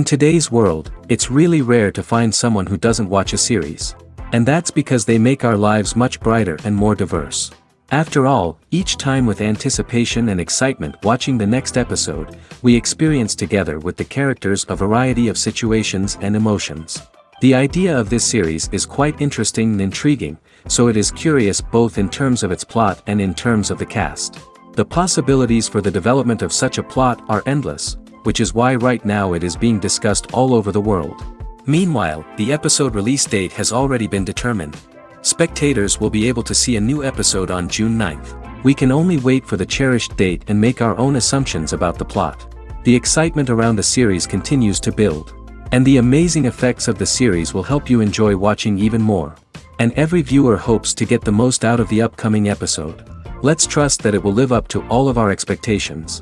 In today's world, it's really rare to find someone who doesn't watch a series. And that's because they make our lives much brighter and more diverse. After all, each time with anticipation and excitement watching the next episode, we experience together with the characters a variety of situations and emotions. The idea of this series is quite interesting and intriguing, so it is curious both in terms of its plot and in terms of the cast. The possibilities for the development of such a plot are endless, which is why right now it is being discussed all over the world. Meanwhile, the episode release date has already been determined. Spectators will be able to see a new episode on June 9th. We can only wait for the cherished date and make our own assumptions about the plot. The excitement around the series continues to build. And the amazing effects of the series will help you enjoy watching even more. And every viewer hopes to get the most out of the upcoming episode. Let's trust that it will live up to all of our expectations.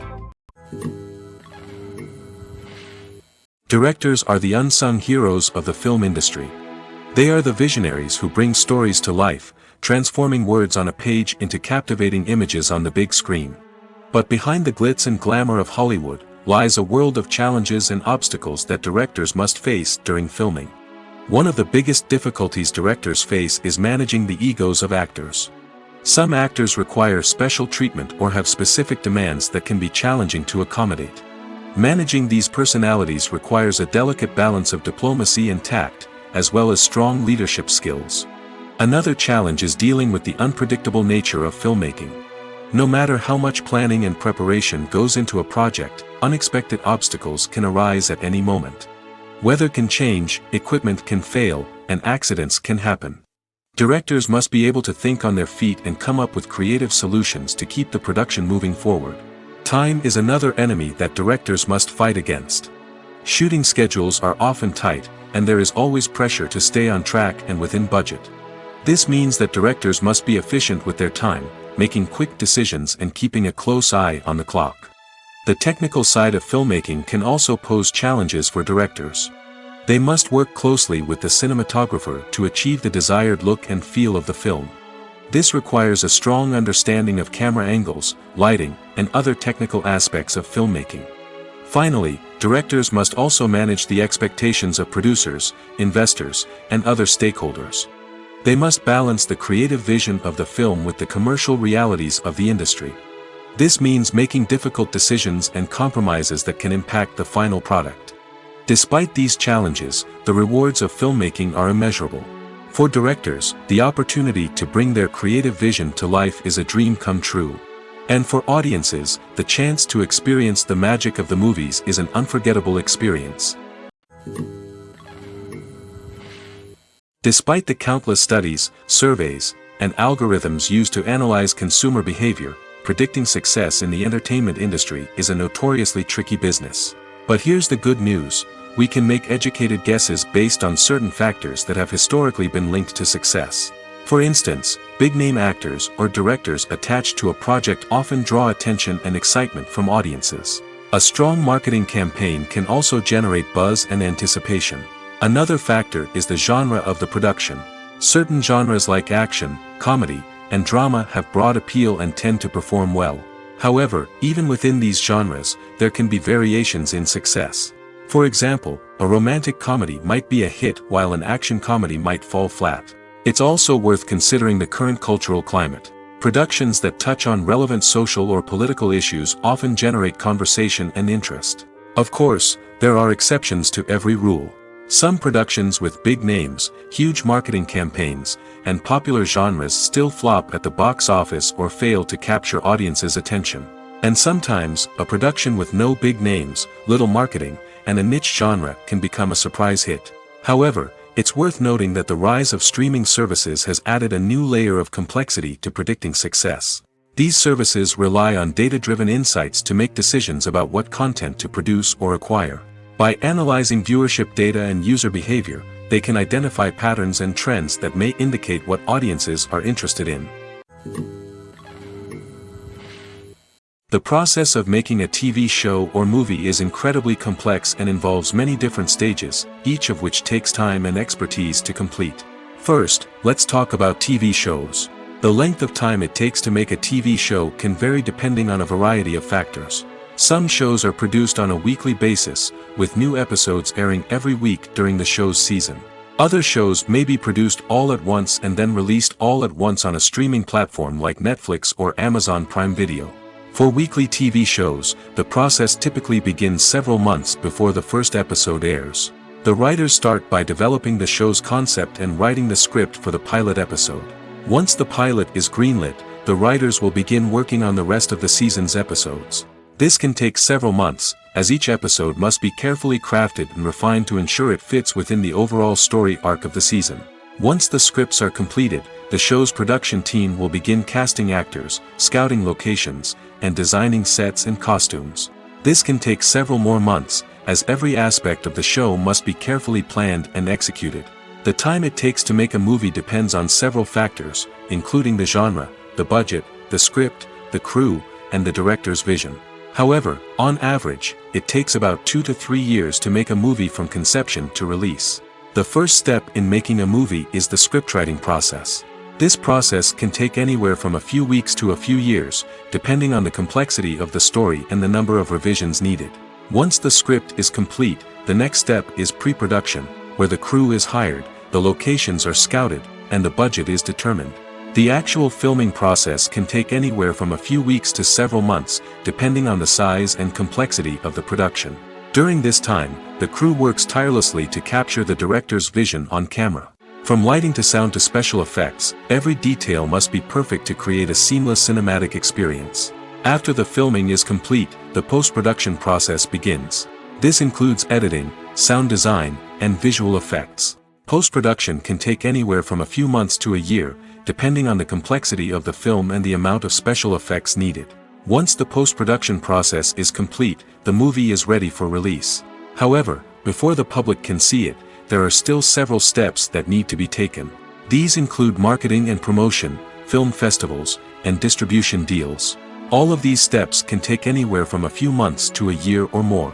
Directors are the unsung heroes of the film industry. They are the visionaries who bring stories to life, transforming words on a page into captivating images on the big screen. But behind the glitz and glamour of Hollywood, lies a world of challenges and obstacles that directors must face during filming. One of the biggest difficulties directors face is managing the egos of actors. Some actors require special treatment or have specific demands that can be challenging to accommodate. Managing these personalities requires a delicate balance of diplomacy and tact, as well as strong leadership skills. Another challenge is dealing with the unpredictable nature of filmmaking. No matter how much planning and preparation goes into a project, unexpected obstacles can arise at any moment. Weather can change, equipment can fail, and accidents can happen. Directors must be able to think on their feet and come up with creative solutions to keep the production moving forward. Time is another enemy that directors must fight against. Shooting schedules are often tight, and there is always pressure to stay on track and within budget. This means that directors must be efficient with their time, making quick decisions and keeping a close eye on the clock. The technical side of filmmaking can also pose challenges for directors. They must work closely with the cinematographer to achieve the desired look and feel of the film. This requires a strong understanding of camera angles, lighting, and other technical aspects of filmmaking. Finally, directors must also manage the expectations of producers, investors, and other stakeholders. They must balance the creative vision of the film with the commercial realities of the industry. This means making difficult decisions and compromises that can impact the final product. Despite these challenges, the rewards of filmmaking are immeasurable. For directors, the opportunity to bring their creative vision to life is a dream come true. And for audiences, the chance to experience the magic of the movies is an unforgettable experience. Despite the countless studies, surveys, and algorithms used to analyze consumer behavior, predicting success in the entertainment industry is a notoriously tricky business. But here's the good news: we can make educated guesses based on certain factors that have historically been linked to success. For instance, big-name actors or directors attached to a project often draw attention and excitement from audiences. A strong marketing campaign can also generate buzz and anticipation. Another factor is the genre of the production. Certain genres like action, comedy, and drama have broad appeal and tend to perform well. However, even within these genres, there can be variations in success. For example, a romantic comedy might be a hit while an action comedy might fall flat. It's also worth considering the current cultural climate. Productions that touch on relevant social or political issues often generate conversation and interest. Of course, there are exceptions to every rule. Some productions with big names, huge marketing campaigns, and popular genres still flop at the box office or fail to capture audiences' attention. And sometimes, a production with no big names, little marketing, and a niche genre can become a surprise hit. However, it's worth noting that the rise of streaming services has added a new layer of complexity to predicting success. These services rely on data-driven insights to make decisions about what content to produce or acquire. By analyzing viewership data and user behavior, they can identify patterns and trends that may indicate what audiences are interested in. The process of making a TV show or movie is incredibly complex and involves many different stages, each of which takes time and expertise to complete. First, let's talk about TV shows. The length of time it takes to make a TV show can vary depending on a variety of factors. Some shows are produced on a weekly basis, with new episodes airing every week during the show's season. Other shows may be produced all at once and then released all at once on a streaming platform like Netflix or Amazon Prime Video. For weekly TV shows, the process typically begins several months before the first episode airs. The writers start by developing the show's concept and writing the script for the pilot episode. Once the pilot is greenlit, the writers will begin working on the rest of the season's episodes. This can take several months, as each episode must be carefully crafted and refined to ensure it fits within the overall story arc of the season. Once the scripts are completed, the show's production team will begin casting actors, scouting locations, and designing sets and costumes. This can take several more months, as every aspect of the show must be carefully planned and executed. The time it takes to make a movie depends on several factors, including the genre, the budget, the script, the crew, and the director's vision. However, on average, it takes about 2 to 3 years to make a movie from conception to release. The first step in making a movie is the scriptwriting process. This process can take anywhere from a few weeks to a few years, depending on the complexity of the story and the number of revisions needed. Once the script is complete, the next step is pre-production, where the crew is hired, the locations are scouted, and the budget is determined. The actual filming process can take anywhere from a few weeks to several months, depending on the size and complexity of the production. During this time, the crew works tirelessly to capture the director's vision on camera. From lighting to sound to special effects, every detail must be perfect to create a seamless cinematic experience. After the filming is complete, the post-production process begins. This includes editing, sound design, and visual effects. Post-production can take anywhere from a few months to a year, depending on the complexity of the film and the amount of special effects needed. Once the post-production process is complete, the movie is ready for release. However, before the public can see it, there are still several steps that need to be taken. These include marketing and promotion, film festivals, and distribution deals. All of these steps can take anywhere from a few months to a year or more.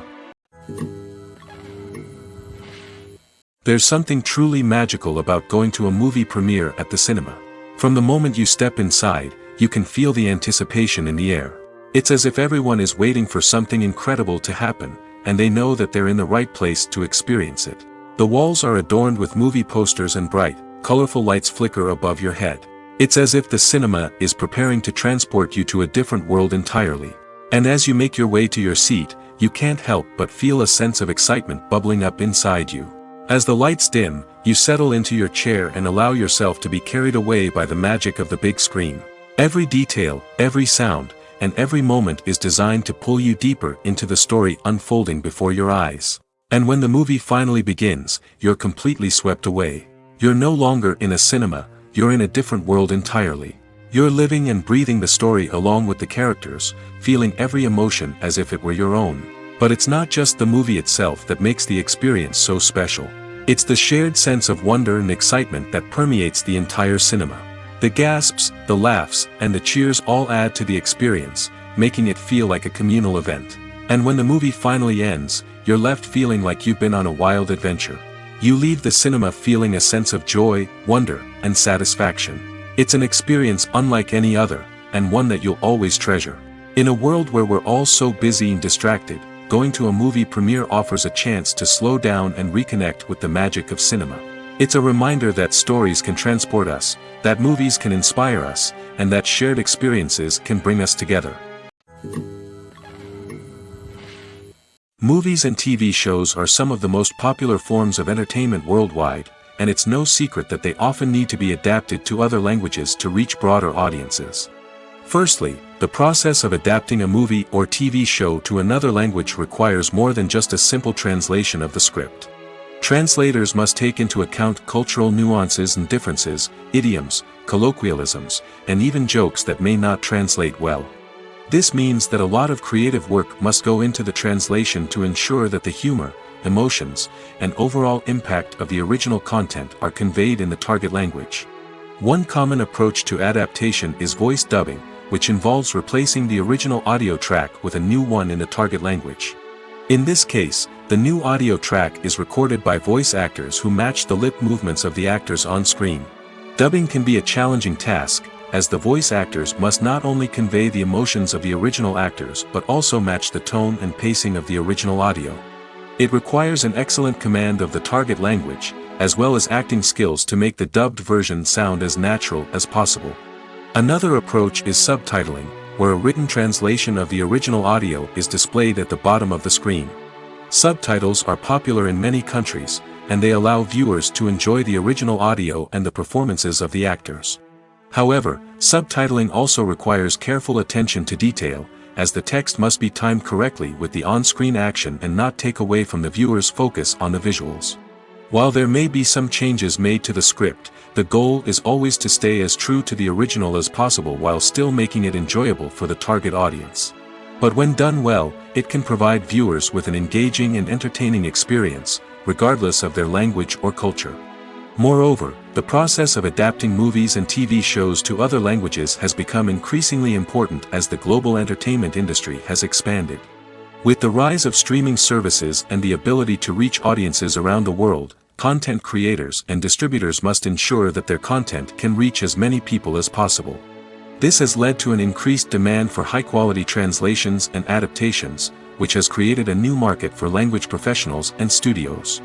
There's something truly magical about going to a movie premiere at the cinema. From the moment you step inside, you can feel the anticipation in the air. It's as if everyone is waiting for something incredible to happen, and they know that they're in the right place to experience it. The walls are adorned with movie posters and bright, colorful lights flicker above your head. It's as if the cinema is preparing to transport you to a different world entirely. And as you make your way to your seat, you can't help but feel a sense of excitement bubbling up inside you. As the lights dim, you settle into your chair and allow yourself to be carried away by the magic of the big screen. Every detail, every sound, and every moment is designed to pull you deeper into the story unfolding before your eyes. And when the movie finally begins, you're completely swept away. You're no longer in a cinema, you're in a different world entirely. You're living and breathing the story along with the characters, feeling every emotion as if it were your own. But it's not just the movie itself that makes the experience so special. It's the shared sense of wonder and excitement that permeates the entire cinema. The gasps, the laughs, and the cheers all add to the experience, making it feel like a communal event. And when the movie finally ends, you're left feeling like you've been on a wild adventure. You leave the cinema feeling a sense of joy, wonder, and satisfaction. It's an experience unlike any other, and one that you'll always treasure. In a world where we're all so busy and distracted, going to a movie premiere offers a chance to slow down and reconnect with the magic of cinema. It's a reminder that stories can transport us, that movies can inspire us, and that shared experiences can bring us together. Movies and TV shows are some of the most popular forms of entertainment worldwide, and it's no secret that they often need to be adapted to other languages to reach broader audiences. Firstly, the process of adapting a movie or TV show to another language requires more than just a simple translation of the script. Translators must take into account cultural nuances and differences, idioms, colloquialisms, and even jokes that may not translate well. This means that a lot of creative work must go into the translation to ensure that the humor, emotions, and overall impact of the original content are conveyed in the target language. One common approach to adaptation is voice dubbing, which involves replacing the original audio track with a new one in the target language. In this case, the new audio track is recorded by voice actors who match the lip movements of the actors on screen. Dubbing can be a challenging task, as the voice actors must not only convey the emotions of the original actors but also match the tone and pacing of the original audio. It requires an excellent command of the target language, as well as acting skills to make the dubbed version sound as natural as possible. Another approach is subtitling, where a written translation of the original audio is displayed at the bottom of the screen. Subtitles are popular in many countries, and they allow viewers to enjoy the original audio and the performances of the actors. However, subtitling also requires careful attention to detail, as the text must be timed correctly with the on-screen action and not take away from the viewer's focus on the visuals. While there may be some changes made to the script, the goal is always to stay as true to the original as possible while still making it enjoyable for the target audience. But when done well, it can provide viewers with an engaging and entertaining experience, regardless of their language or culture. Moreover, the process of adapting movies and TV shows to other languages has become increasingly important as the global entertainment industry has expanded. With the rise of streaming services and the ability to reach audiences around the world, content creators and distributors must ensure that their content can reach as many people as possible. This has led to an increased demand for high-quality translations and adaptations, which has created a new market for language professionals and studios.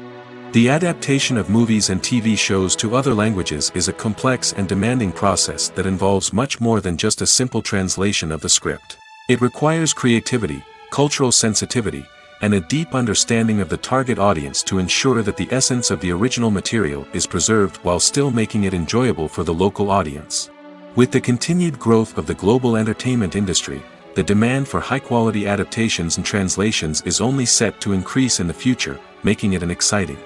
The adaptation of movies and TV shows to other languages is a complex and demanding process that involves much more than just a simple translation of the script. It requires creativity, cultural sensitivity, and a deep understanding of the target audience to ensure that the essence of the original material is preserved while still making it enjoyable for the local audience. With the continued growth of the global entertainment industry, the demand for high-quality adaptations and translations is only set to increase in the future, making it an exciting.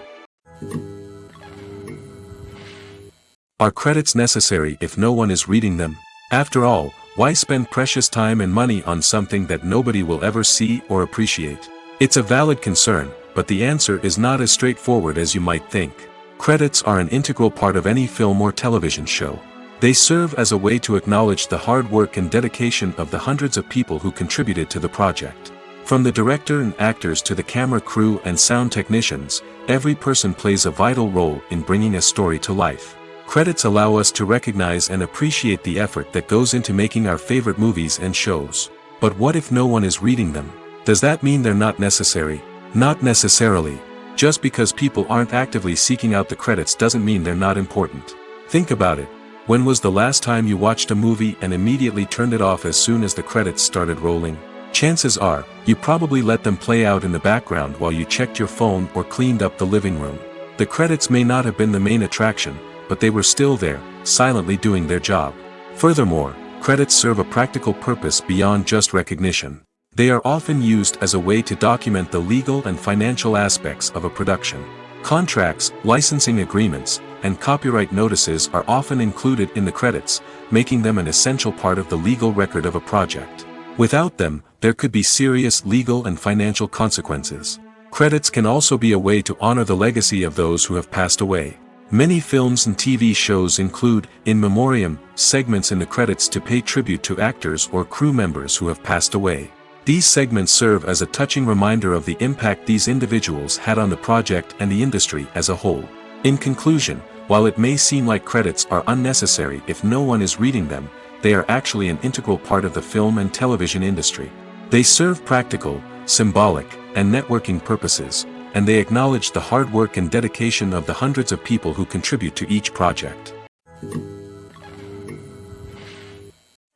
Are credits necessary if no one is reading them? After all, why spend precious time and money on something that nobody will ever see or appreciate? It's a valid concern, but the answer is not as straightforward as you might think. Credits are an integral part of any film or television show. They serve as a way to acknowledge the hard work and dedication of the hundreds of people who contributed to the project. From the director and actors to the camera crew and sound technicians, every person plays a vital role in bringing a story to life. Credits allow us to recognize and appreciate the effort that goes into making our favorite movies and shows. But what if no one is reading them? Does that mean they're not necessary? Not necessarily. Just because people aren't actively seeking out the credits doesn't mean they're not important. Think about it. When was the last time you watched a movie and immediately turned it off as soon as the credits started rolling? Chances are, you probably let them play out in the background while you checked your phone or cleaned up the living room. The credits may not have been the main attraction, but they were still there, silently doing their job. Furthermore, credits serve a practical purpose beyond just recognition. They are often used as a way to document the legal and financial aspects of a production. Contracts, licensing agreements, and copyright notices are often included in the credits, making them an essential part of the legal record of a project. Without them, there could be serious legal and financial consequences. Credits can also be a way to honor the legacy of those who have passed away. Many films and TV shows include, in memoriam, segments in the credits to pay tribute to actors or crew members who have passed away. These segments serve as a touching reminder of the impact these individuals had on the project and the industry as a whole. In conclusion, while it may seem like credits are unnecessary if no one is reading them, they are actually an integral part of the film and television industry. They serve practical, symbolic, and networking purposes, and they acknowledge the hard work and dedication of the hundreds of people who contribute to each project.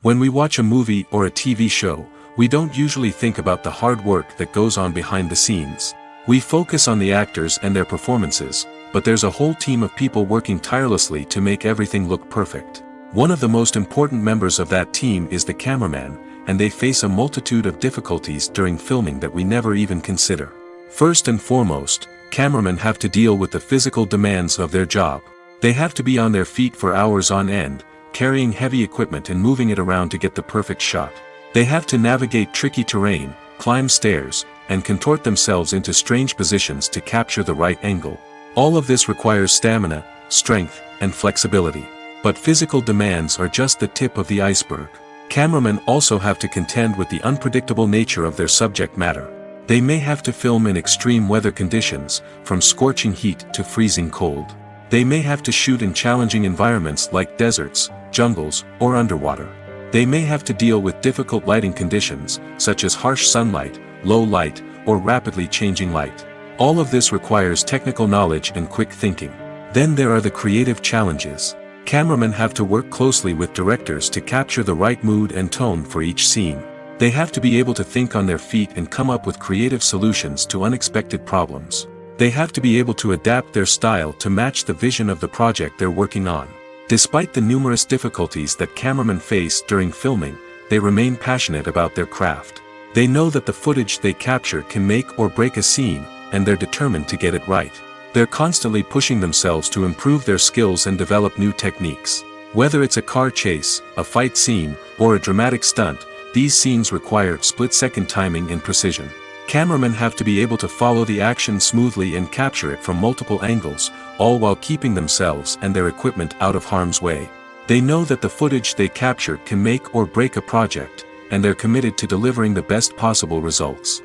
When we watch a movie or a TV show, we don't usually think about the hard work that goes on behind the scenes. We focus on the actors and their performances, but there's a whole team of people working tirelessly to make everything look perfect. One of the most important members of that team is the cameraman, and they face a multitude of difficulties during filming that we never even consider. First and foremost, cameramen have to deal with the physical demands of their job. They have to be on their feet for hours on end, carrying heavy equipment and moving it around to get the perfect shot. They have to navigate tricky terrain, climb stairs, and contort themselves into strange positions to capture the right angle. All of this requires stamina, strength, and flexibility. But physical demands are just the tip of the iceberg. Cameramen also have to contend with the unpredictable nature of their subject matter. They may have to film in extreme weather conditions, from scorching heat to freezing cold. They may have to shoot in challenging environments like deserts, jungles, or underwater. They may have to deal with difficult lighting conditions, such as harsh sunlight, low light, or rapidly changing light. All of this requires technical knowledge and quick thinking. Then there are the creative challenges. Cameramen have to work closely with directors to capture the right mood and tone for each scene. They have to be able to think on their feet and come up with creative solutions to unexpected problems. They have to be able to adapt their style to match the vision of the project they're working on. Despite the numerous difficulties that cameramen face during filming, they remain passionate about their craft. They know that the footage they capture can make or break a scene, and they're determined to get it right. They're constantly pushing themselves to improve their skills and develop new techniques. Whether it's a car chase, a fight scene, or a dramatic stunt, these scenes require split-second timing and precision. Cameramen have to be able to follow the action smoothly and capture it from multiple angles, all while keeping themselves and their equipment out of harm's way. They know that the footage they capture can make or break a project, and they're committed to delivering the best possible results.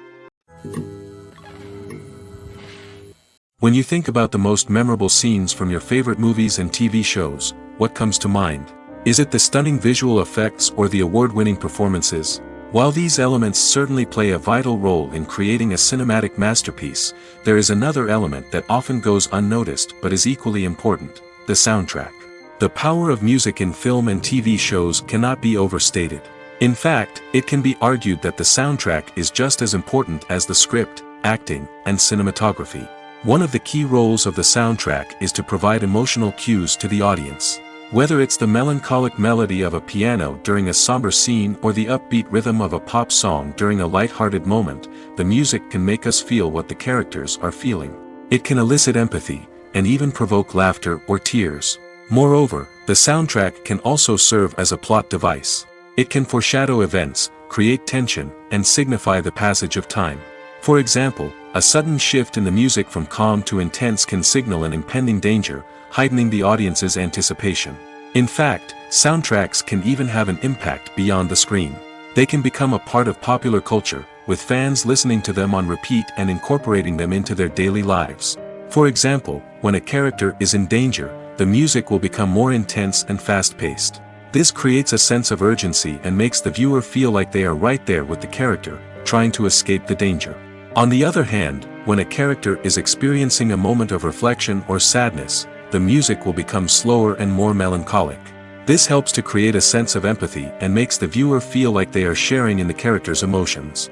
When you think about the most memorable scenes from your favorite movies and TV shows, what comes to mind? Is it the stunning visual effects or the award-winning performances? While these elements certainly play a vital role in creating a cinematic masterpiece, there is another element that often goes unnoticed but is equally important: the soundtrack. The power of music in film and TV shows cannot be overstated. In fact, it can be argued that the soundtrack is just as important as the script, acting, and cinematography. One of the key roles of the soundtrack is to provide emotional cues to the audience. Whether it's the melancholic melody of a piano during a somber scene or the upbeat rhythm of a pop song during a light-hearted moment, the music can make us feel what the characters are feeling. It can elicit empathy, and even provoke laughter or tears. Moreover, the soundtrack can also serve as a plot device. It can foreshadow events, create tension, and signify the passage of time. For example, a sudden shift in the music from calm to intense can signal an impending danger, heightening the audience's anticipation. In fact, soundtracks can even have an impact beyond the screen. They can become a part of popular culture, with fans listening to them on repeat and incorporating them into their daily lives. For example, when a character is in danger, the music will become more intense and fast-paced. This creates a sense of urgency and makes the viewer feel like they are right there with the character, trying to escape the danger. On the other hand, when a character is experiencing a moment of reflection or sadness, the music will become slower and more melancholic. This helps to create a sense of empathy and makes the viewer feel like they are sharing in the character's emotions.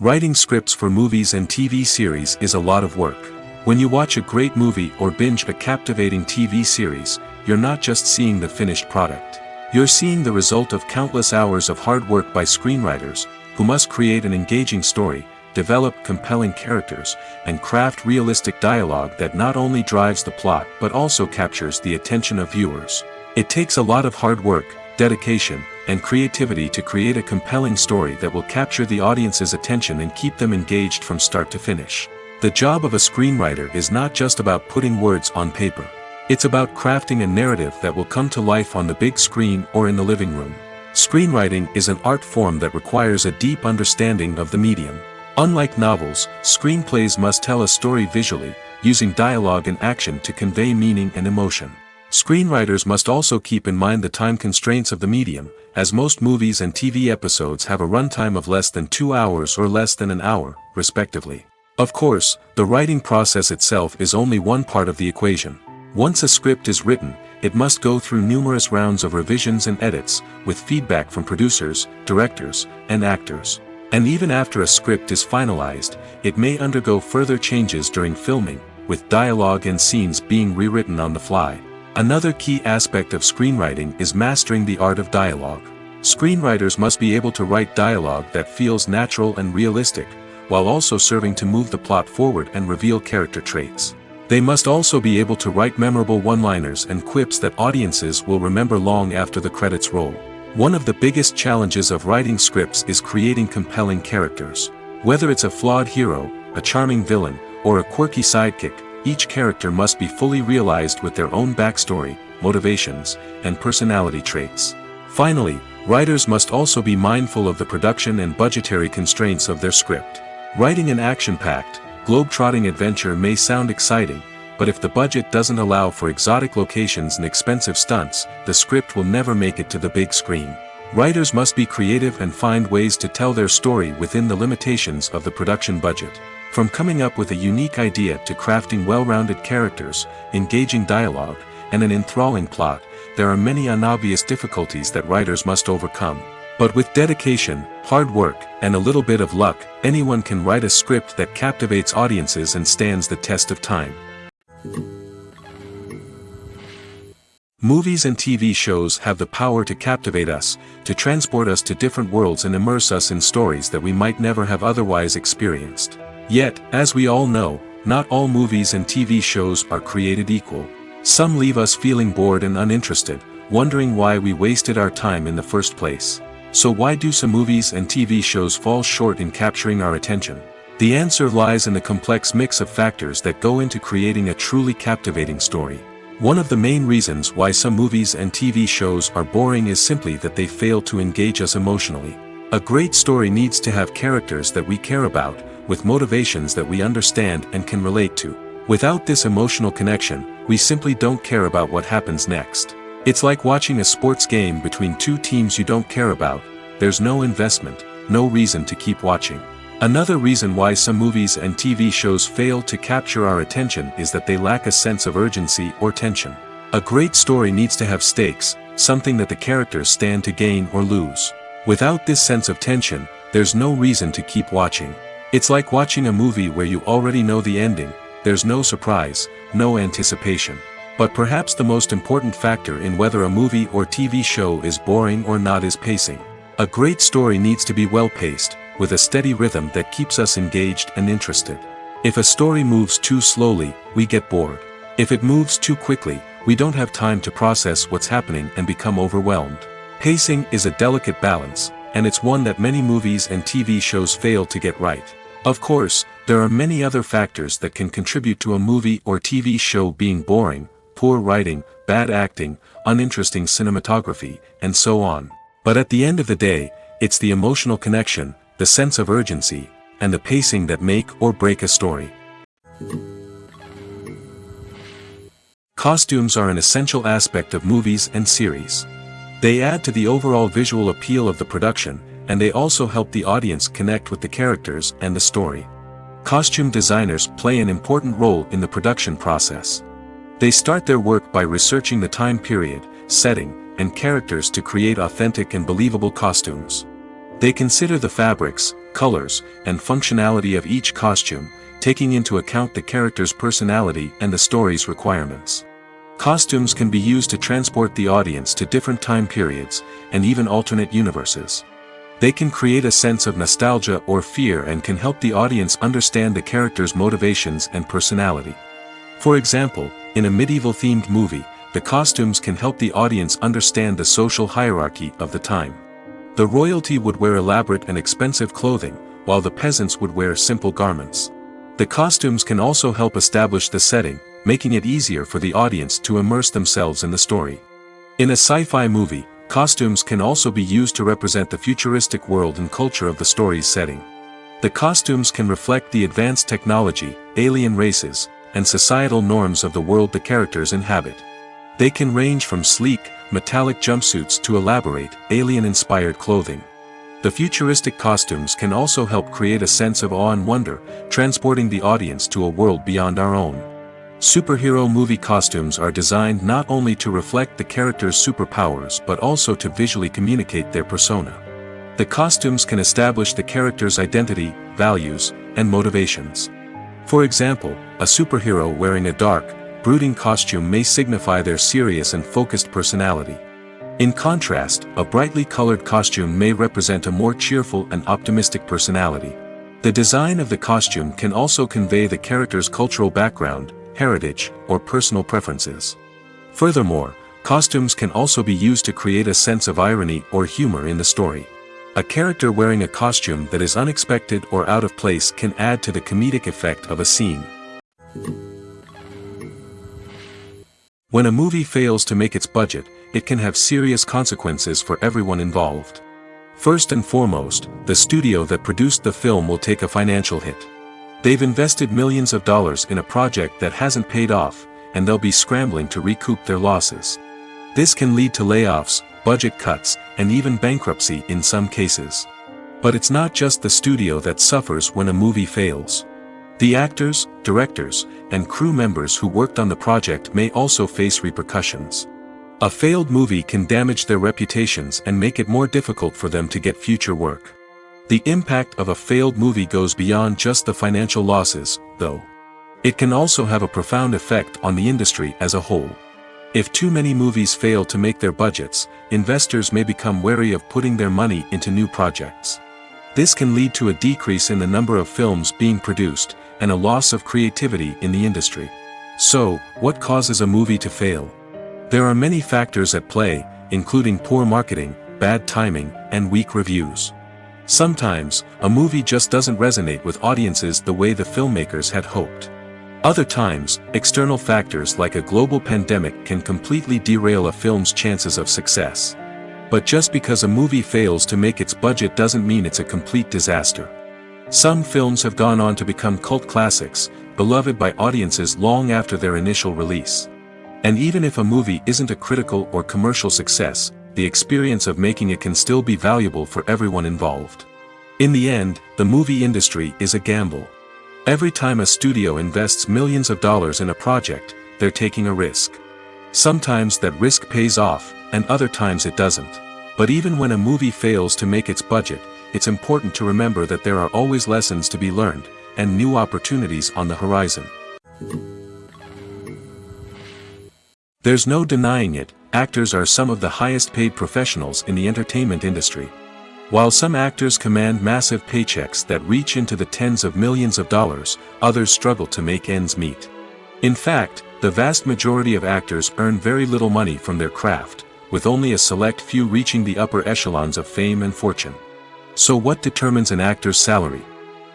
Writing scripts for movies and TV series is a lot of work. When you watch a great movie or binge a captivating TV series, you're not just seeing the finished product. You're seeing the result of countless hours of hard work by screenwriters, who must create an engaging story, develop compelling characters, and craft realistic dialogue that not only drives the plot but also captures the attention of viewers. It takes a lot of hard work, dedication, and creativity to create a compelling story that will capture the audience's attention and keep them engaged from start to finish. The job of a screenwriter is not just about putting words on paper. It's about crafting a narrative that will come to life on the big screen or in the living room. Screenwriting is an art form that requires a deep understanding of the medium. Unlike novels, screenplays must tell a story visually, using dialogue and action to convey meaning and emotion. Screenwriters must also keep in mind the time constraints of the medium, as most movies and TV episodes have a runtime of less than 2 hours or less than an hour, respectively. Of course, the writing process itself is only one part of the equation. Once a script is written, it must go through numerous rounds of revisions and edits, with feedback from producers, directors, and actors. And even after a script is finalized, it may undergo further changes during filming, with dialogue and scenes being rewritten on the fly. Another key aspect of screenwriting is mastering the art of dialogue. Screenwriters must be able to write dialogue that feels natural and realistic, while also serving to move the plot forward and reveal character traits. They must also be able to write memorable one-liners and quips that audiences will remember long after the credits roll. One of the biggest challenges of writing scripts is creating compelling characters. Whether it's a flawed hero, a charming villain, or a quirky sidekick, each character must be fully realized with their own backstory, motivations, and personality traits. Finally, writers must also be mindful of the production and budgetary constraints of their script. Writing an action-packed, globe-trotting adventure may sound exciting, but if the budget doesn't allow for exotic locations and expensive stunts, the script will never make it to the big screen. Writers must be creative and find ways to tell their story within the limitations of the production budget. From coming up with a unique idea to crafting well-rounded characters, engaging dialogue, and an enthralling plot, there are many unobvious difficulties that writers must overcome. But with dedication, hard work, and a little bit of luck, anyone can write a script that captivates audiences and stands the test of time. Movies and TV shows have the power to captivate us, to transport us to different worlds and immerse us in stories that we might never have otherwise experienced. Yet, as we all know, not all movies and TV shows are created equal. Some leave us feeling bored and uninterested, wondering why we wasted our time in the first place. So why do some movies and TV shows fall short in capturing our attention? The answer lies in the complex mix of factors that go into creating a truly captivating story. One of the main reasons why some movies and TV shows are boring is simply that they fail to engage us emotionally. A great story needs to have characters that we care about, with motivations that we understand and can relate to. Without this emotional connection, we simply don't care about what happens next. It's like watching a sports game between two teams you don't care about. There's no investment, no reason to keep watching. Another reason why some movies and TV shows fail to capture our attention is that they lack a sense of urgency or tension. A great story needs to have stakes, something that the characters stand to gain or lose. Without this sense of tension, there's no reason to keep watching. It's like watching a movie where you already know the ending, there's no surprise, no anticipation. But perhaps the most important factor in whether a movie or TV show is boring or not is pacing. A great story needs to be well-paced, with a steady rhythm that keeps us engaged and interested. If a story moves too slowly, we get bored. If it moves too quickly, we don't have time to process what's happening and become overwhelmed. Pacing is a delicate balance, and it's one that many movies and TV shows fail to get right. Of course, there are many other factors that can contribute to a movie or TV show being boring: poor writing, bad acting, uninteresting cinematography, and so on. But at the end of the day, it's the emotional connection, the sense of urgency, and the pacing that make or break a story. Costumes are an essential aspect of movies and series. They add to the overall visual appeal of the production, and they also help the audience connect with the characters and the story. Costume designers play an important role in the production process. They start their work by researching the time period, setting, and characters to create authentic and believable costumes. They consider the fabrics, colors, and functionality of each costume, taking into account the character's personality and the story's requirements. Costumes can be used to transport the audience to different time periods, and even alternate universes. They can create a sense of nostalgia or fear and can help the audience understand the character's motivations and personality. For example, in a medieval-themed movie, the costumes can help the audience understand the social hierarchy of the time. The royalty would wear elaborate and expensive clothing, while the peasants would wear simple garments. The costumes can also help establish the setting, making it easier for the audience to immerse themselves in the story. In a sci-fi movie, costumes can also be used to represent the futuristic world and culture of the story's setting. The costumes can reflect the advanced technology, alien races, and societal norms of the world the characters inhabit. They can range from sleek, metallic jumpsuits to elaborate, alien-inspired clothing. The futuristic costumes can also help create a sense of awe and wonder, transporting the audience to a world beyond our own. Superhero movie costumes are designed not only to reflect the character's superpowers but also to visually communicate their persona. The costumes can establish the character's identity, values, and motivations. For example, a superhero wearing a dark, brooding costume may signify their serious and focused personality. In contrast, a brightly colored costume may represent a more cheerful and optimistic personality. The design of the costume can also convey the character's cultural background, heritage, or personal preferences. Furthermore, costumes can also be used to create a sense of irony or humor in the story. A character wearing a costume that is unexpected or out of place can add to the comedic effect of a scene. When a movie fails to make its budget, it can have serious consequences for everyone involved. First and foremost, the studio that produced the film will take a financial hit. They've invested millions of dollars in a project that hasn't paid off, and they'll be scrambling to recoup their losses. This can lead to layoffs, budget cuts, and even bankruptcy in some cases. But it's not just the studio that suffers when a movie fails. The actors, directors, and crew members who worked on the project may also face repercussions. A failed movie can damage their reputations and make it more difficult for them to get future work. The impact of a failed movie goes beyond just the financial losses, though. It can also have a profound effect on the industry as a whole. If too many movies fail to make their budgets, investors may become wary of putting their money into new projects. This can lead to a decrease in the number of films being produced, and a loss of creativity in the industry. So, what causes a movie to fail? There are many factors at play, including poor marketing, bad timing, and weak reviews. Sometimes, a movie just doesn't resonate with audiences the way the filmmakers had hoped. Other times, external factors like a global pandemic can completely derail a film's chances of success. But just because a movie fails to make its budget doesn't mean it's a complete disaster. Some films have gone on to become cult classics, beloved by audiences long after their initial release. And even if a movie isn't a critical or commercial success, the experience of making it can still be valuable for everyone involved. In the end, the movie industry is a gamble. Every time a studio invests millions of dollars in a project, they're taking a risk. Sometimes that risk pays off, and other times it doesn't. But even when a movie fails to make its budget, it's important to remember that there are always lessons to be learned, and new opportunities on the horizon. There's no denying it, actors are some of the highest paid professionals in the entertainment industry. While some actors command massive paychecks that reach into the tens of millions of dollars, others struggle to make ends meet. In fact, the vast majority of actors earn very little money from their craft, with only a select few reaching the upper echelons of fame and fortune. So what determines an actor's salary?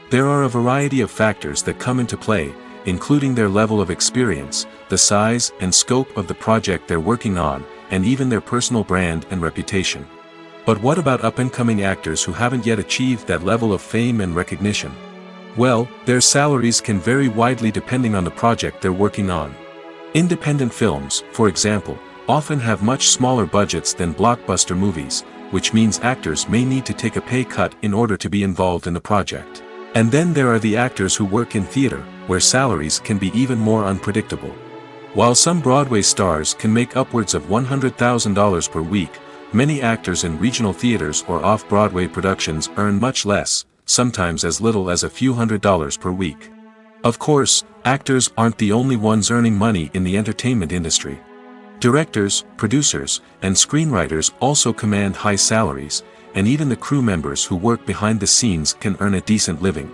There are a variety of factors that come into play, including their level of experience, the size and scope of the project they're working on, and even their personal brand and reputation. But what about up-and-coming actors who haven't yet achieved that level of fame and recognition? Well, their salaries can vary widely depending on the project they're working on. Independent films, for example, often have much smaller budgets than blockbuster movies, which means actors may need to take a pay cut in order to be involved in the project. And then there are the actors who work in theater, where salaries can be even more unpredictable. While some Broadway stars can make upwards of $100,000 per week, many actors in regional theaters or off-Broadway productions earn much less, sometimes as little as a few $100s per week. Of course, actors aren't the only ones earning money in the entertainment industry. Directors, producers, and screenwriters also command high salaries, and even the crew members who work behind the scenes can earn a decent living.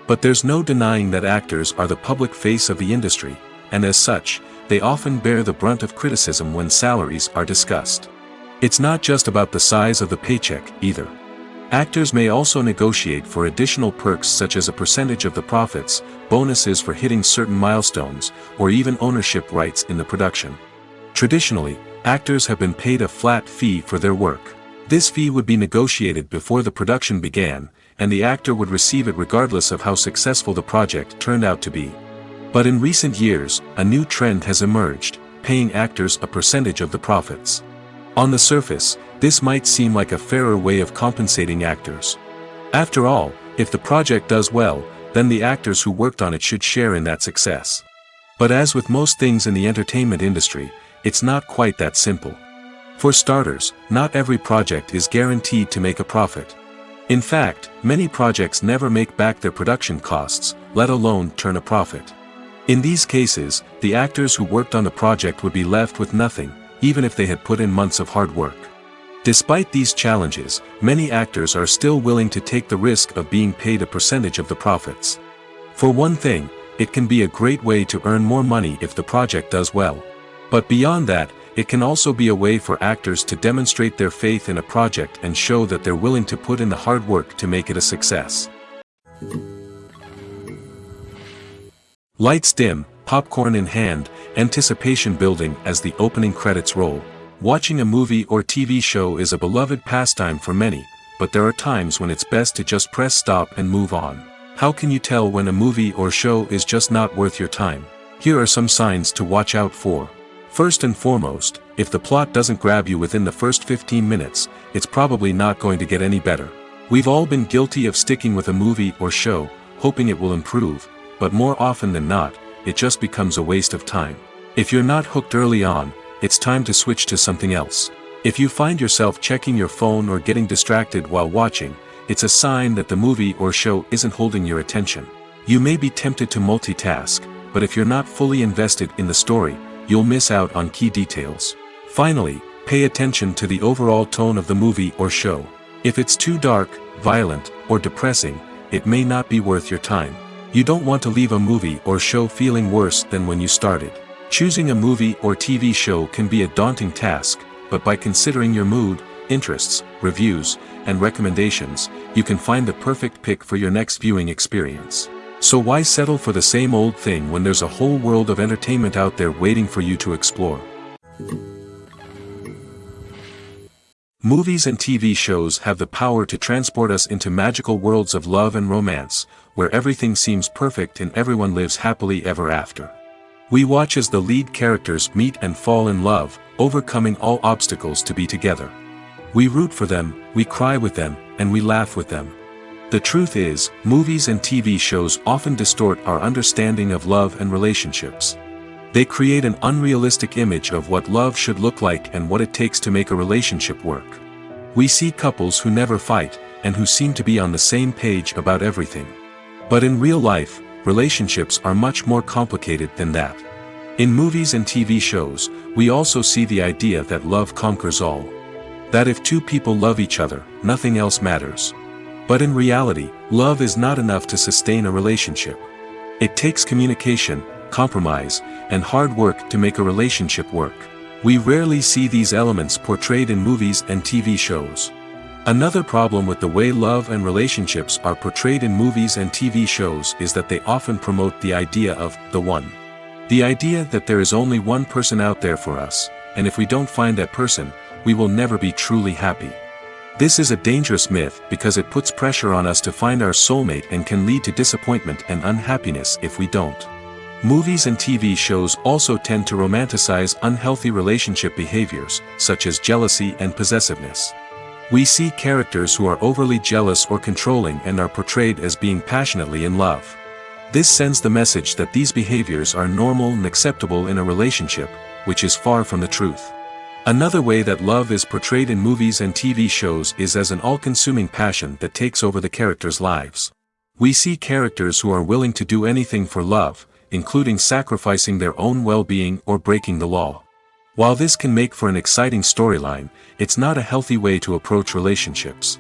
But there's no denying that actors are the public face of the industry, and as such, they often bear the brunt of criticism when salaries are discussed. It's not just about the size of the paycheck, either. Actors may also negotiate for additional perks such as a percentage of the profits, bonuses for hitting certain milestones, or even ownership rights in the production. Traditionally, actors have been paid a flat fee for their work. This fee would be negotiated before the production began, and the actor would receive it regardless of how successful the project turned out to be. But in recent years, a new trend has emerged, paying actors a percentage of the profits. On the surface, this might seem like a fairer way of compensating actors. After all, if the project does well, then the actors who worked on it should share in that success. But as with most things in the entertainment industry, it's not quite that simple. For starters, not every project is guaranteed to make a profit. In fact, many projects never make back their production costs, let alone turn a profit. In these cases, the actors who worked on the project would be left with nothing, even if they had put in months of hard work. Despite these challenges, many actors are still willing to take the risk of being paid a percentage of the profits. For one thing, it can be a great way to earn more money if the project does well. But beyond that, it can also be a way for actors to demonstrate their faith in a project and show that they're willing to put in the hard work to make it a success. Lights dim, popcorn in hand, anticipation building as the opening credits roll. Watching a movie or TV show is a beloved pastime for many, but there are times when it's best to just press stop and move on. How can you tell when a movie or show is just not worth your time? Here are some signs to watch out for. First and foremost, if the plot doesn't grab you within the first 15 minutes, it's probably not going to get any better. We've all been guilty of sticking with a movie or show, hoping it will improve, but more often than not, it just becomes a waste of time. If you're not hooked early on, it's time to switch to something else. If you find yourself checking your phone or getting distracted while watching, it's a sign that the movie or show isn't holding your attention. You may be tempted to multitask, but if you're not fully invested in the story, you'll miss out on key details. Finally, pay attention to the overall tone of the movie or show. If it's too dark, violent, or depressing, it may not be worth your time. You don't want to leave a movie or show feeling worse than when you started. Choosing a movie or TV show can be a daunting task, but by considering your mood, interests, reviews, and recommendations, you can find the perfect pick for your next viewing experience. So why settle for the same old thing when there's a whole world of entertainment out there waiting for you to explore? Movies and TV shows have the power to transport us into magical worlds of love and romance, where everything seems perfect and everyone lives happily ever after. We watch as the lead characters meet and fall in love, overcoming all obstacles to be together. We root for them, we cry with them, and we laugh with them. The truth is, movies and TV shows often distort our understanding of love and relationships. They create an unrealistic image of what love should look like and what it takes to make a relationship work. We see couples who never fight, and who seem to be on the same page about everything. But in real life, relationships are much more complicated than that. In movies and TV shows, we also see the idea that love conquers all. That if two people love each other, nothing else matters. But in reality, love is not enough to sustain a relationship. It takes communication, compromise, and hard work to make a relationship work. We rarely see these elements portrayed in movies and TV shows. Another problem with the way love and relationships are portrayed in movies and TV shows is that they often promote the idea of the one. The idea that there is only one person out there for us, and if we don't find that person, we will never be truly happy. This is a dangerous myth because it puts pressure on us to find our soulmate and can lead to disappointment and unhappiness if we don't. Movies and TV shows also tend to romanticize unhealthy relationship behaviors, such as jealousy and possessiveness. We see characters who are overly jealous or controlling and are portrayed as being passionately in love. This sends the message that these behaviors are normal and acceptable in a relationship, which is far from the truth. Another way that love is portrayed in movies and TV shows is as an all-consuming passion that takes over the characters' lives. We see characters who are willing to do anything for love, including sacrificing their own well-being or breaking the law. While this can make for an exciting storyline, it's not a healthy way to approach relationships.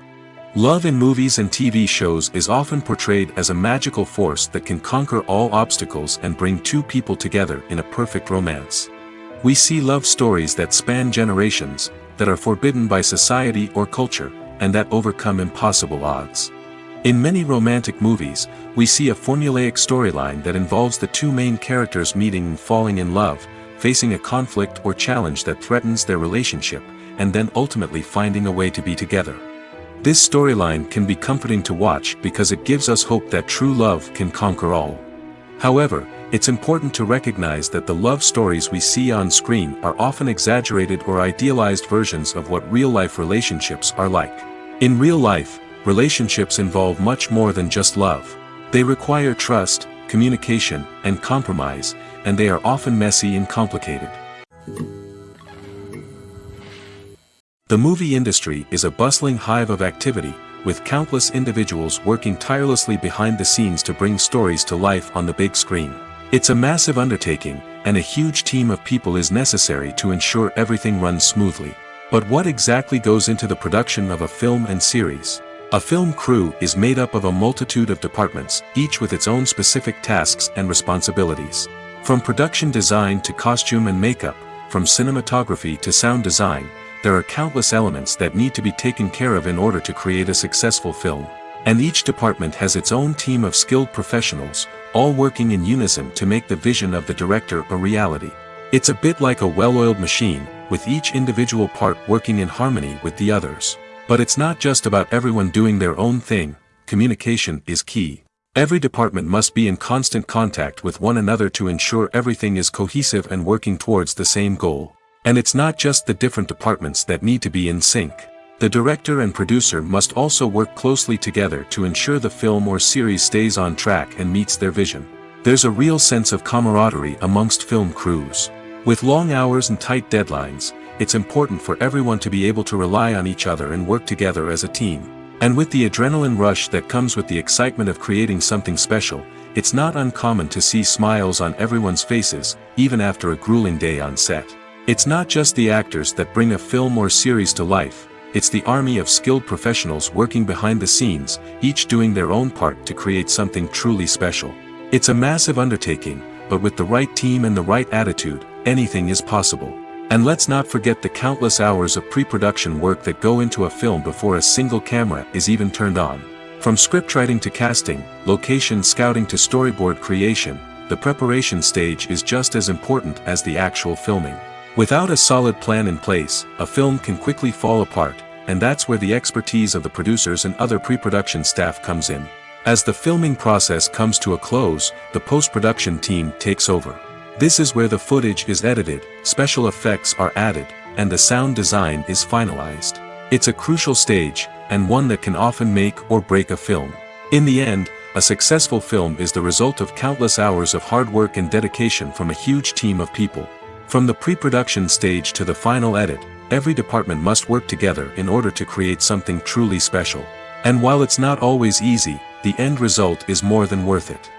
Love in movies and TV shows is often portrayed as a magical force that can conquer all obstacles and bring two people together in a perfect romance. We see love stories that span generations, that are forbidden by society or culture, and that overcome impossible odds. In many romantic movies, we see a formulaic storyline that involves the two main characters meeting and falling in love, facing a conflict or challenge that threatens their relationship, and then ultimately finding a way to be together. This storyline can be comforting to watch because it gives us hope that true love can conquer all. However, it's important to recognize that the love stories we see on screen are often exaggerated or idealized versions of what real-life relationships are like. In real life, relationships involve much more than just love. They require trust, communication, and compromise, and they are often messy and complicated. The movie industry is a bustling hive of activity, with countless individuals working tirelessly behind the scenes to bring stories to life on the big screen. It's a massive undertaking, and a huge team of people is necessary to ensure everything runs smoothly. But what exactly goes into the production of a film and series? A film crew is made up of a multitude of departments, each with its own specific tasks and responsibilities. From production design to costume and makeup, from cinematography to sound design, there are countless elements that need to be taken care of in order to create a successful film. And each department has its own team of skilled professionals, all working in unison to make the vision of the director a reality. It's a bit like a well-oiled machine, with each individual part working in harmony with the others. But it's not just about everyone doing their own thing. Communication is key. Every department must be in constant contact with one another to ensure everything is cohesive and working towards the same goal. And it's not just the different departments that need to be in sync. The director and producer must also work closely together to ensure the film or series stays on track and meets their vision. There's a real sense of camaraderie amongst film crews. With long hours and tight deadlines, it's important for everyone to be able to rely on each other and work together as a team. And with the adrenaline rush that comes with the excitement of creating something special, it's not uncommon to see smiles on everyone's faces, even after a grueling day on set. It's not just the actors that bring a film or series to life, it's the army of skilled professionals working behind the scenes, each doing their own part to create something truly special. It's a massive undertaking, but with the right team and the right attitude, anything is possible. And let's not forget the countless hours of pre-production work that go into a film before a single camera is even turned on. From scriptwriting to casting, location scouting to storyboard creation, the preparation stage is just as important as the actual filming. Without a solid plan in place, a film can quickly fall apart, and that's where the expertise of the producers and other pre-production staff comes in. As the filming process comes to a close, the post-production team takes over. This is where the footage is edited, special effects are added, and the sound design is finalized. It's a crucial stage, and one that can often make or break a film. In the end, a successful film is the result of countless hours of hard work and dedication from a huge team of people. From the pre-production stage to the final edit, every department must work together in order to create something truly special. And while it's not always easy, the end result is more than worth it.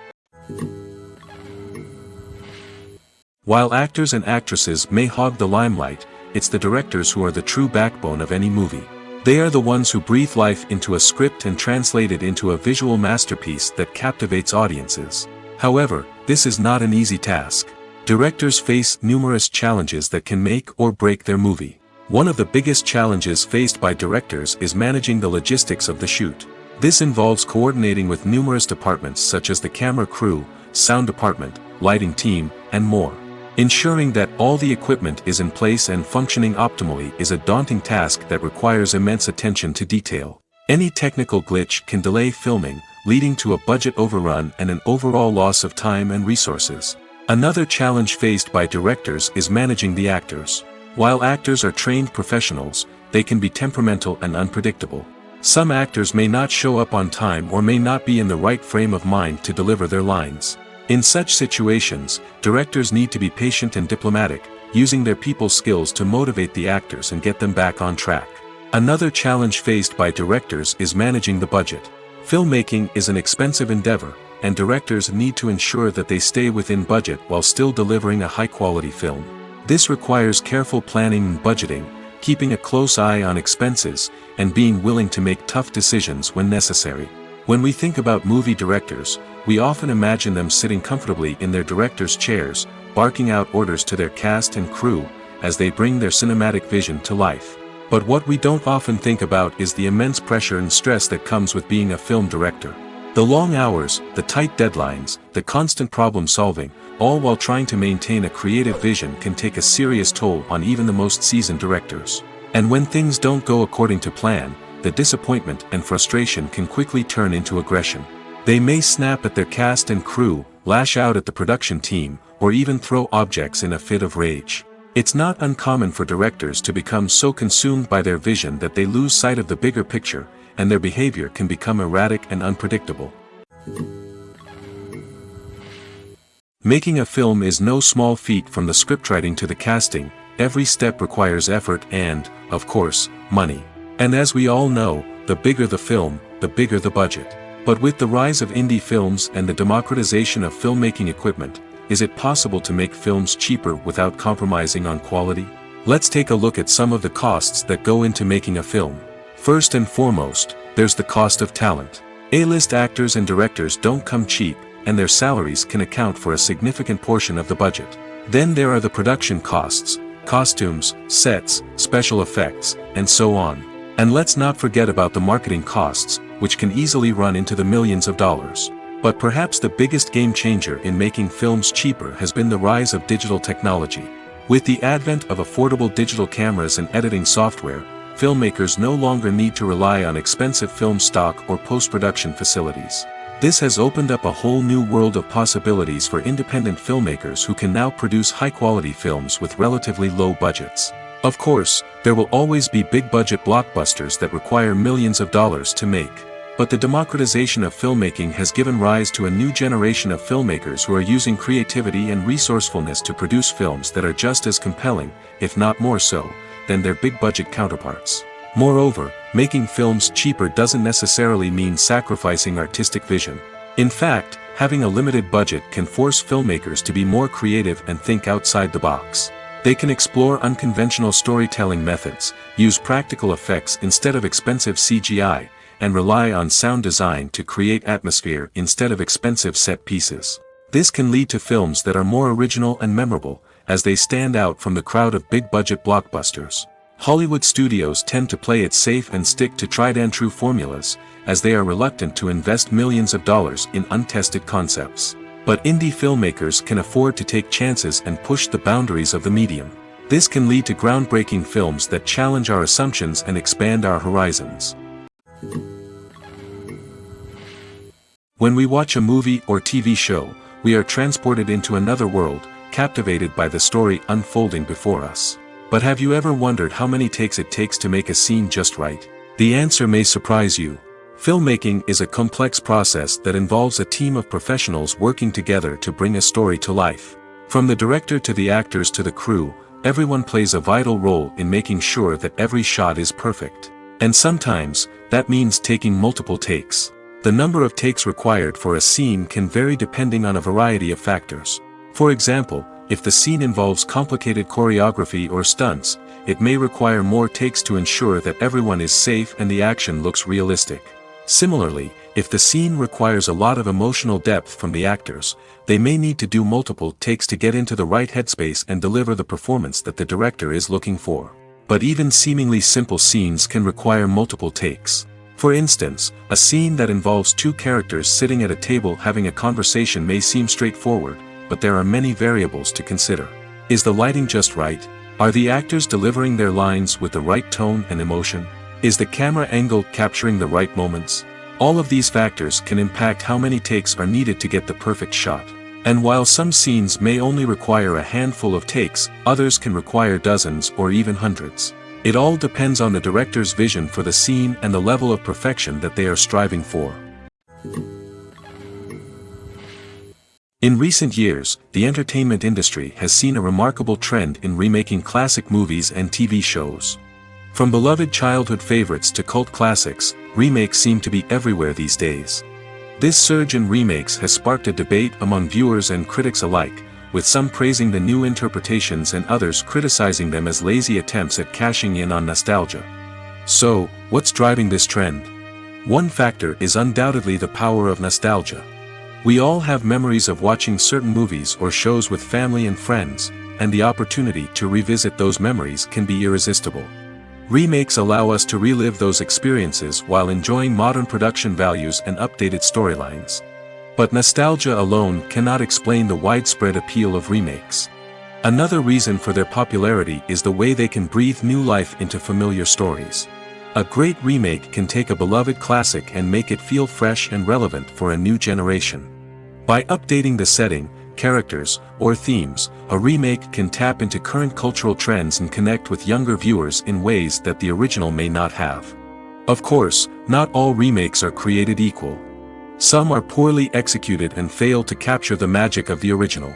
While actors and actresses may hog the limelight, it's the directors who are the true backbone of any movie. They are the ones who breathe life into a script and translate it into a visual masterpiece that captivates audiences. However, this is not an easy task. Directors face numerous challenges that can make or break their movie. One of the biggest challenges faced by directors is managing the logistics of the shoot. This involves coordinating with numerous departments such as the camera crew, sound department, lighting team, and more. Ensuring that all the equipment is in place and functioning optimally is a daunting task that requires immense attention to detail. Any technical glitch can delay filming, leading to a budget overrun and an overall loss of time and resources. Another challenge faced by directors is managing the actors. While actors are trained professionals, they can be temperamental and unpredictable. Some actors may not show up on time or may not be in the right frame of mind to deliver their lines. In such situations, directors need to be patient and diplomatic, using their people skills to motivate the actors and get them back on track. Another challenge faced by directors is managing the budget. Filmmaking is an expensive endeavor, and directors need to ensure that they stay within budget while still delivering a high-quality film. This requires careful planning and budgeting, keeping a close eye on expenses, and being willing to make tough decisions when necessary. When we think about movie directors, we often imagine them sitting comfortably in their director's chairs, barking out orders to their cast and crew, as they bring their cinematic vision to life. But what we don't often think about is the immense pressure and stress that comes with being a film director. The long hours, the tight deadlines, the constant problem solving, all while trying to maintain a creative vision can take a serious toll on even the most seasoned directors. And when things don't go according to plan, the disappointment and frustration can quickly turn into aggression. They may snap at their cast and crew, lash out at the production team, or even throw objects in a fit of rage. It's not uncommon for directors to become so consumed by their vision that they lose sight of the bigger picture, and their behavior can become erratic and unpredictable. Making a film is no small feat. From the scriptwriting to the casting, every step requires effort and, of course, money. And as we all know, the bigger the film, the bigger the budget. But with the rise of indie films and the democratization of filmmaking equipment, is it possible to make films cheaper without compromising on quality? Let's take a look at some of the costs that go into making a film. First and foremost, there's the cost of talent. A-list actors and directors don't come cheap, and their salaries can account for a significant portion of the budget. Then there are the production costs, costumes, sets, special effects, and so on. And let's not forget about the marketing costs, which can easily run into the millions of dollars. But perhaps the biggest game changer in making films cheaper has been the rise of digital technology. With the advent of affordable digital cameras and editing software, filmmakers no longer need to rely on expensive film stock or post-production facilities. This has opened up a whole new world of possibilities for independent filmmakers who can now produce high-quality films with relatively low budgets. Of course, there will always be big-budget blockbusters that require millions of dollars to make. But the democratization of filmmaking has given rise to a new generation of filmmakers who are using creativity and resourcefulness to produce films that are just as compelling, if not more so, than their big-budget counterparts. Moreover, making films cheaper doesn't necessarily mean sacrificing artistic vision. In fact, having a limited budget can force filmmakers to be more creative and think outside the box. They can explore unconventional storytelling methods, use practical effects instead of expensive CGI, and rely on sound design to create atmosphere instead of expensive set pieces. This can lead to films that are more original and memorable, as they stand out from the crowd of big-budget blockbusters. Hollywood studios tend to play it safe and stick to tried-and-true formulas, as they are reluctant to invest millions of dollars in untested concepts. But indie filmmakers can afford to take chances and push the boundaries of the medium. This can lead to groundbreaking films that challenge our assumptions and expand our horizons. When we watch a movie or TV show, we are transported into another world, captivated by the story unfolding before us. But have you ever wondered how many takes it takes to make a scene just right? The answer may surprise you. Filmmaking is a complex process that involves a team of professionals working together to bring a story to life. From the director to the actors to the crew, everyone plays a vital role in making sure that every shot is perfect. And sometimes, that means taking multiple takes. The number of takes required for a scene can vary depending on a variety of factors. For example, if the scene involves complicated choreography or stunts, it may require more takes to ensure that everyone is safe and the action looks realistic. Similarly, if the scene requires a lot of emotional depth from the actors, they may need to do multiple takes to get into the right headspace and deliver the performance that the director is looking for. But even seemingly simple scenes can require multiple takes. For instance, a scene that involves two characters sitting at a table having a conversation may seem straightforward, but there are many variables to consider. Is the lighting just right? Are the actors delivering their lines with the right tone and emotion? Is the camera angle capturing the right moments? All of these factors can impact how many takes are needed to get the perfect shot. And while some scenes may only require a handful of takes, others can require dozens or even hundreds. It all depends on the director's vision for the scene and the level of perfection that they are striving for. In recent years, the entertainment industry has seen a remarkable trend in remaking classic movies and TV shows. From beloved childhood favorites to cult classics, remakes seem to be everywhere these days. This surge in remakes has sparked a debate among viewers and critics alike, with some praising the new interpretations and others criticizing them as lazy attempts at cashing in on nostalgia. So, what's driving this trend? One factor is undoubtedly the power of nostalgia. We all have memories of watching certain movies or shows with family and friends, and the opportunity to revisit those memories can be irresistible. Remakes allow us to relive those experiences while enjoying modern production values and updated storylines. But nostalgia alone cannot explain the widespread appeal of remakes. Another reason for their popularity is the way they can breathe new life into familiar stories. A great remake can take a beloved classic and make it feel fresh and relevant for a new generation. By updating the setting, characters, or themes, a remake can tap into current cultural trends and connect with younger viewers in ways that the original may not have. Of course, not all remakes are created equal. Some are poorly executed and fail to capture the magic of the original.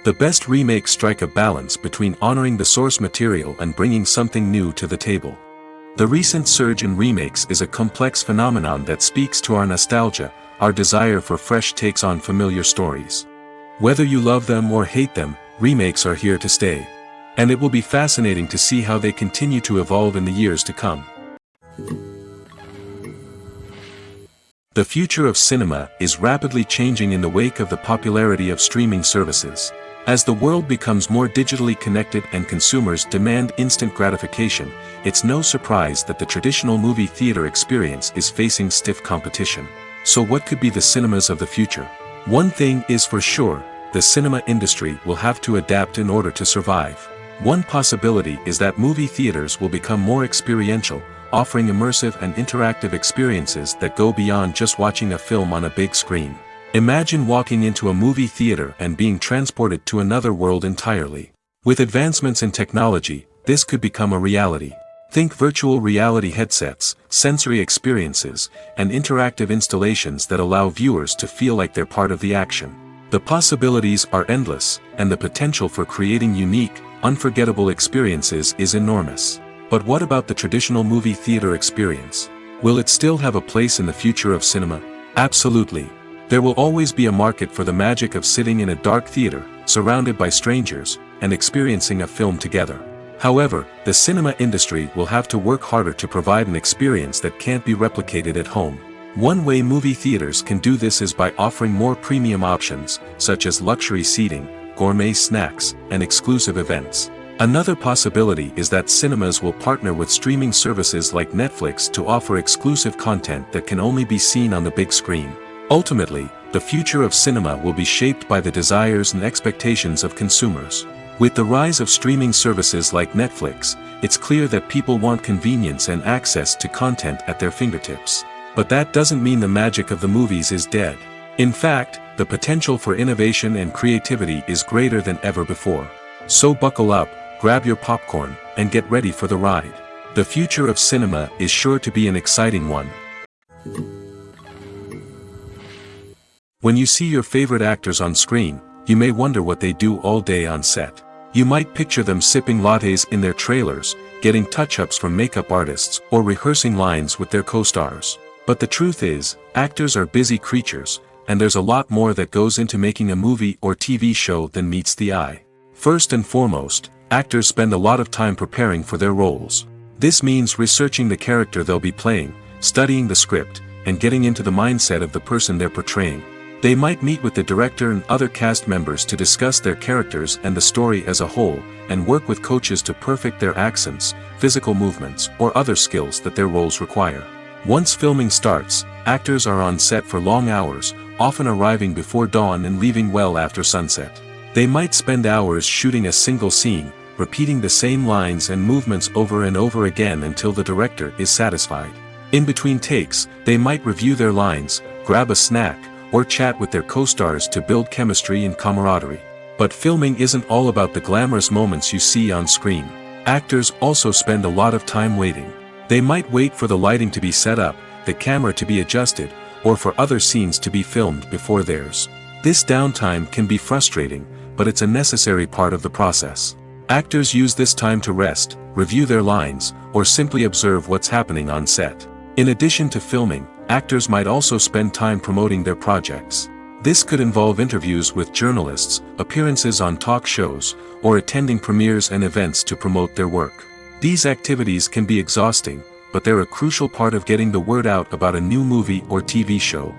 The best remakes strike a balance between honoring the source material and bringing something new to the table. The recent surge in remakes is a complex phenomenon that speaks to our nostalgia, our desire for fresh takes on familiar stories. Whether you love them or hate them, remakes are here to stay. And it will be fascinating to see how they continue to evolve in the years to come. The future of cinema is rapidly changing in the wake of the popularity of streaming services. As the world becomes more digitally connected and consumers demand instant gratification, it's no surprise that the traditional movie theater experience is facing stiff competition. So what could be the cinemas of the future? One thing is for sure, the cinema industry will have to adapt in order to survive. One possibility is that movie theaters will become more experiential, offering immersive and interactive experiences that go beyond just watching a film on a big screen. Imagine walking into a movie theater and being transported to another world entirely. With advancements in technology, this could become a reality. Think virtual reality headsets, sensory experiences, and interactive installations that allow viewers to feel like they're part of the action. The possibilities are endless, and the potential for creating unique, unforgettable experiences is enormous. But what about the traditional movie theater experience? Will it still have a place in the future of cinema? Absolutely. There will always be a market for the magic of sitting in a dark theater, surrounded by strangers, and experiencing a film together. However, the cinema industry will have to work harder to provide an experience that can't be replicated at home. One way movie theaters can do this is by offering more premium options, such as luxury seating, gourmet snacks, and exclusive events. Another possibility is that cinemas will partner with streaming services like Netflix to offer exclusive content that can only be seen on the big screen. Ultimately, the future of cinema will be shaped by the desires and expectations of consumers. With the rise of streaming services like Netflix, it's clear that people want convenience and access to content at their fingertips. But that doesn't mean the magic of the movies is dead. In fact, the potential for innovation and creativity is greater than ever before. So buckle up, grab your popcorn, and get ready for the ride. The future of cinema is sure to be an exciting one. When you see your favorite actors on screen, you may wonder what they do all day on set. You might picture them sipping lattes in their trailers, getting touch-ups from makeup artists, or rehearsing lines with their co-stars. But the truth is, actors are busy creatures, and there's a lot more that goes into making a movie or TV show than meets the eye. First and foremost, actors spend a lot of time preparing for their roles. This means researching the character they'll be playing, studying the script, and getting into the mindset of the person they're portraying. They might meet with the director and other cast members to discuss their characters and the story as a whole, and work with coaches to perfect their accents, physical movements, or other skills that their roles require. Once filming starts, actors are on set for long hours, often arriving before dawn and leaving well after sunset. They might spend hours shooting a single scene, repeating the same lines and movements over and over again until the director is satisfied. In between takes, they might review their lines, grab a snack, or chat with their co-stars to build chemistry and camaraderie. But filming isn't all about the glamorous moments you see on screen. Actors also spend a lot of time waiting. They might wait for the lighting to be set up, the camera to be adjusted, or for other scenes to be filmed before theirs. This downtime can be frustrating, but it's a necessary part of the process. Actors use this time to rest, review their lines, or simply observe what's happening on set. In addition to filming, actors might also spend time promoting their projects. This could involve interviews with journalists, appearances on talk shows, or attending premieres and events to promote their work. These activities can be exhausting, but they're a crucial part of getting the word out about a new movie or TV show.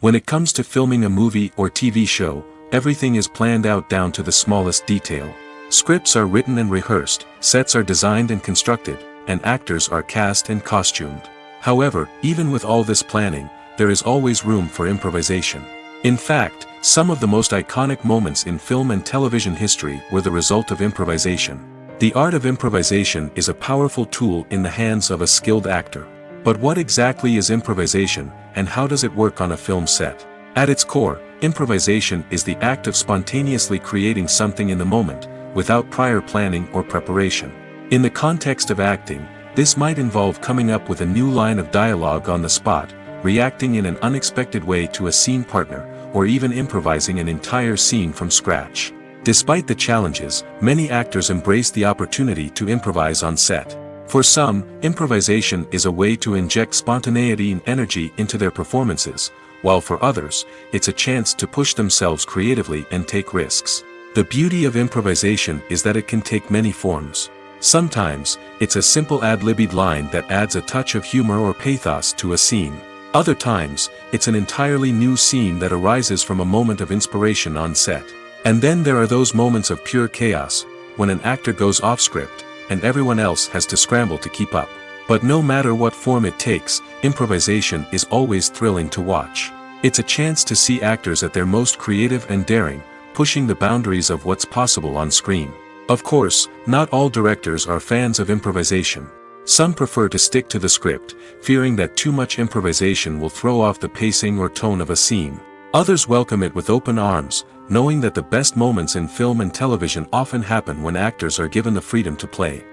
When it comes to filming a movie or TV show, everything is planned out down to the smallest detail. Scripts are written and rehearsed, sets are designed and constructed, and actors are cast and costumed. However, even with all this planning, there is always room for improvisation. In fact, some of the most iconic moments in film and television history were the result of improvisation. The art of improvisation is a powerful tool in the hands of a skilled actor. But what exactly is improvisation, and how does it work on a film set? At its core, improvisation is the act of spontaneously creating something in the moment, without prior planning or preparation. In the context of acting, this might involve coming up with a new line of dialogue on the spot, reacting in an unexpected way to a scene partner, or even improvising an entire scene from scratch. Despite the challenges, many actors embrace the opportunity to improvise on set. For some, improvisation is a way to inject spontaneity and energy into their performances, while for others, it's a chance to push themselves creatively and take risks. The beauty of improvisation is that it can take many forms. Sometimes, it's a simple ad-libbed line that adds a touch of humor or pathos to a scene. Other times, it's an entirely new scene that arises from a moment of inspiration on set. And then there are those moments of pure chaos, when an actor goes off script, and everyone else has to scramble to keep up. But no matter what form it takes, improvisation is always thrilling to watch. It's a chance to see actors at their most creative and daring, pushing the boundaries of what's possible on screen. Of course, not all directors are fans of improvisation. Some prefer to stick to the script, fearing that too much improvisation will throw off the pacing or tone of a scene. Others welcome it with open arms, knowing that the best moments in film and television often happen when actors are given the freedom to play.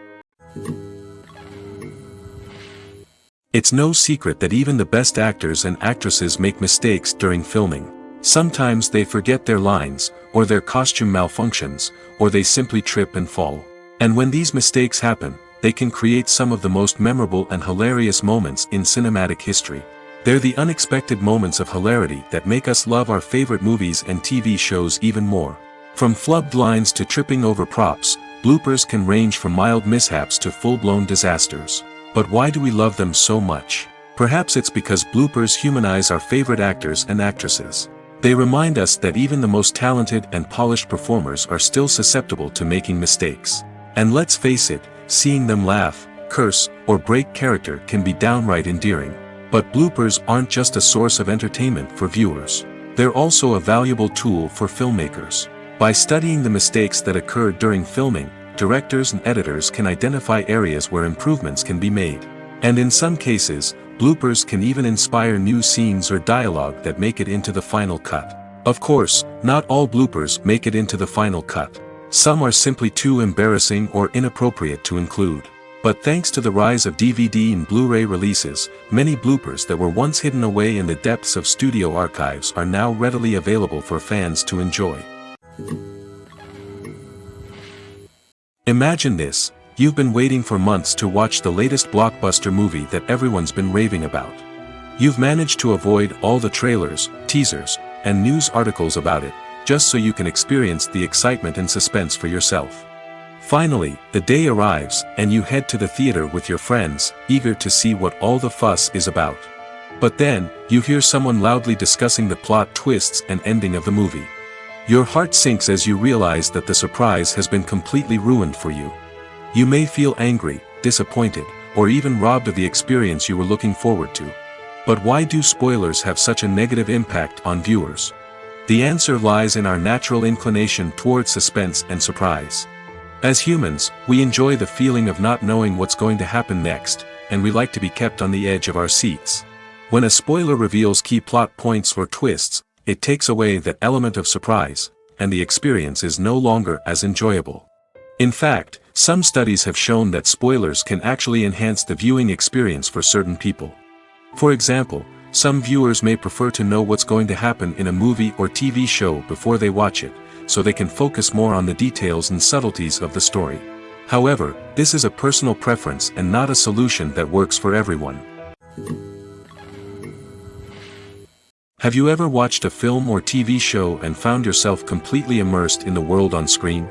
It's no secret that even the best actors and actresses make mistakes during filming. Sometimes they forget their lines, or their costume malfunctions, or they simply trip and fall. And when these mistakes happen, they can create some of the most memorable and hilarious moments in cinematic history. They're the unexpected moments of hilarity that make us love our favorite movies and TV shows even more. From flubbed lines to tripping over props, bloopers can range from mild mishaps to full-blown disasters. But why do we love them so much? Perhaps it's because bloopers humanize our favorite actors and actresses. They remind us that even the most talented and polished performers are still susceptible to making mistakes. And let's face it, seeing them laugh, curse, or break character can be downright endearing. But bloopers aren't just a source of entertainment for viewers. They're also a valuable tool for filmmakers. By studying the mistakes that occurred during filming, directors and editors can identify areas where improvements can be made. And in some cases, bloopers can even inspire new scenes or dialogue that make it into the final cut. Of course, not all bloopers make it into the final cut. Some are simply too embarrassing or inappropriate to include. But thanks to the rise of DVD and Blu-ray releases, many bloopers that were once hidden away in the depths of studio archives are now readily available for fans to enjoy. Imagine this, you've been waiting for months to watch the latest blockbuster movie that everyone's been raving about. You've managed to avoid all the trailers, teasers, and news articles about it, just so you can experience the excitement and suspense for yourself. Finally, the day arrives, and you head to the theater with your friends, eager to see what all the fuss is about. But then, you hear someone loudly discussing the plot twists and ending of the movie. Your heart sinks as you realize that the surprise has been completely ruined for you. You may feel angry, disappointed, or even robbed of the experience you were looking forward to. But why do spoilers have such a negative impact on viewers? The answer lies in our natural inclination toward suspense and surprise. As humans, we enjoy the feeling of not knowing what's going to happen next, and we like to be kept on the edge of our seats. When a spoiler reveals key plot points or twists, it takes away that element of surprise, and the experience is no longer as enjoyable. In fact, some studies have shown that spoilers can actually enhance the viewing experience for certain people. For example, some viewers may prefer to know what's going to happen in a movie or TV show before they watch it, so they can focus more on the details and subtleties of the story. However, this is a personal preference and not a solution that works for everyone. Have you ever watched a film or TV show and found yourself completely immersed in the world on screen?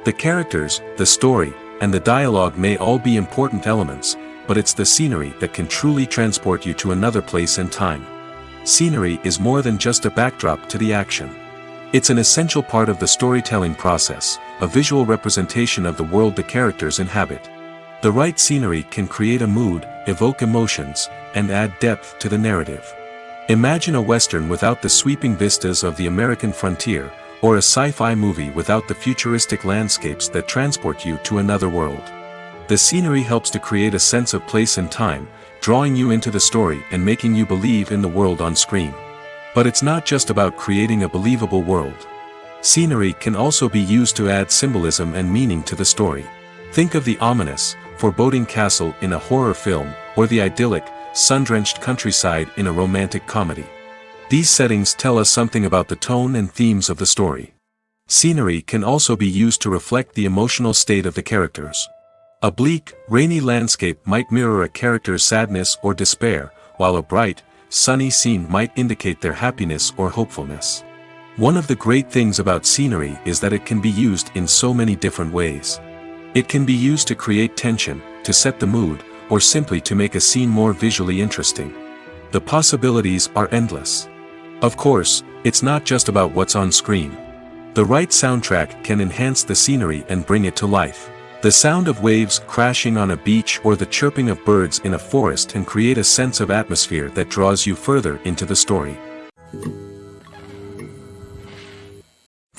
The characters, the story, and the dialogue may all be important elements, but it's the scenery that can truly transport you to another place and time. Scenery is more than just a backdrop to the action. It's an essential part of the storytelling process, a visual representation of the world the characters inhabit. The right scenery can create a mood, evoke emotions, and add depth to the narrative. Imagine a Western without the sweeping vistas of the American frontier, or a sci-fi movie without the futuristic landscapes that transport you to another world. The scenery helps to create a sense of place and time, drawing you into the story and making you believe in the world on screen. But it's not just about creating a believable world. Scenery can also be used to add symbolism and meaning to the story. Think of the ominous, foreboding castle in a horror film, or the idyllic, sun-drenched countryside in a romantic comedy. These settings tell us something about the tone and themes of the story. Scenery can also be used to reflect the emotional state of the characters. A bleak, rainy landscape might mirror a character's sadness or despair, while a bright, sunny scene might indicate their happiness or hopefulness. One of the great things about scenery is that it can be used in so many different ways. It can be used to create tension, to set the mood, or simply to make a scene more visually interesting. The possibilities are endless. Of course, it's not just about what's on screen. The right soundtrack can enhance the scenery and bring it to life. The sound of waves crashing on a beach or the chirping of birds in a forest can create a sense of atmosphere that draws you further into the story.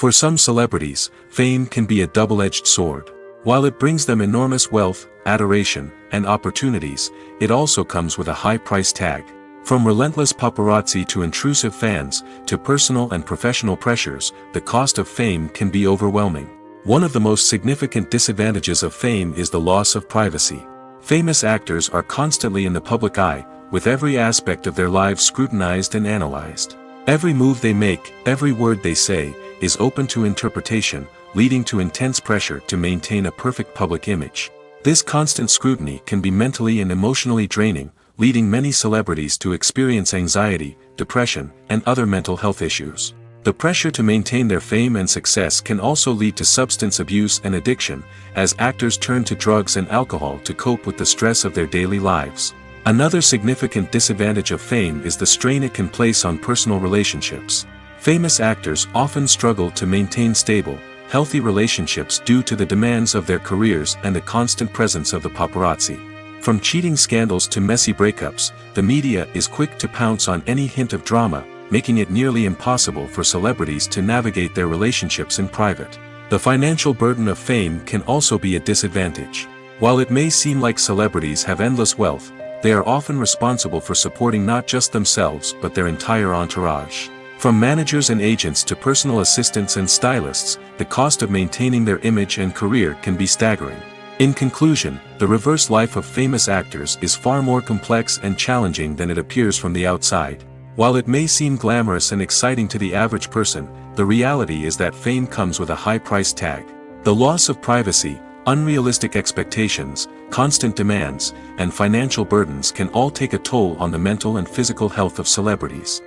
For some celebrities, fame can be a double-edged sword. While it brings them enormous wealth, adoration, and opportunities, it also comes with a high price tag. From relentless paparazzi to intrusive fans, to personal and professional pressures, the cost of fame can be overwhelming. One of the most significant disadvantages of fame is the loss of privacy. Famous actors are constantly in the public eye, with every aspect of their lives scrutinized and analyzed. Every move they make, every word they say, is open to interpretation, leading to intense pressure to maintain a perfect public image. This constant scrutiny can be mentally and emotionally draining, leading many celebrities to experience anxiety, depression, and other mental health issues. The pressure to maintain their fame and success can also lead to substance abuse and addiction, as actors turn to drugs and alcohol to cope with the stress of their daily lives. Another significant disadvantage of fame is the strain it can place on personal relationships. Famous actors often struggle to maintain stable, healthy relationships due to the demands of their careers and the constant presence of the paparazzi. From cheating scandals to messy breakups, the media is quick to pounce on any hint of drama, making it nearly impossible for celebrities to navigate their relationships in private. The financial burden of fame can also be a disadvantage. While it may seem like celebrities have endless wealth, they are often responsible for supporting not just themselves but their entire entourage. From managers and agents to personal assistants and stylists, the cost of maintaining their image and career can be staggering. In conclusion, the reverse life of famous actors is far more complex and challenging than it appears from the outside. While it may seem glamorous and exciting to the average person, the reality is that fame comes with a high price tag. The loss of privacy, unrealistic expectations, constant demands, and financial burdens can all take a toll on the mental and physical health of celebrities.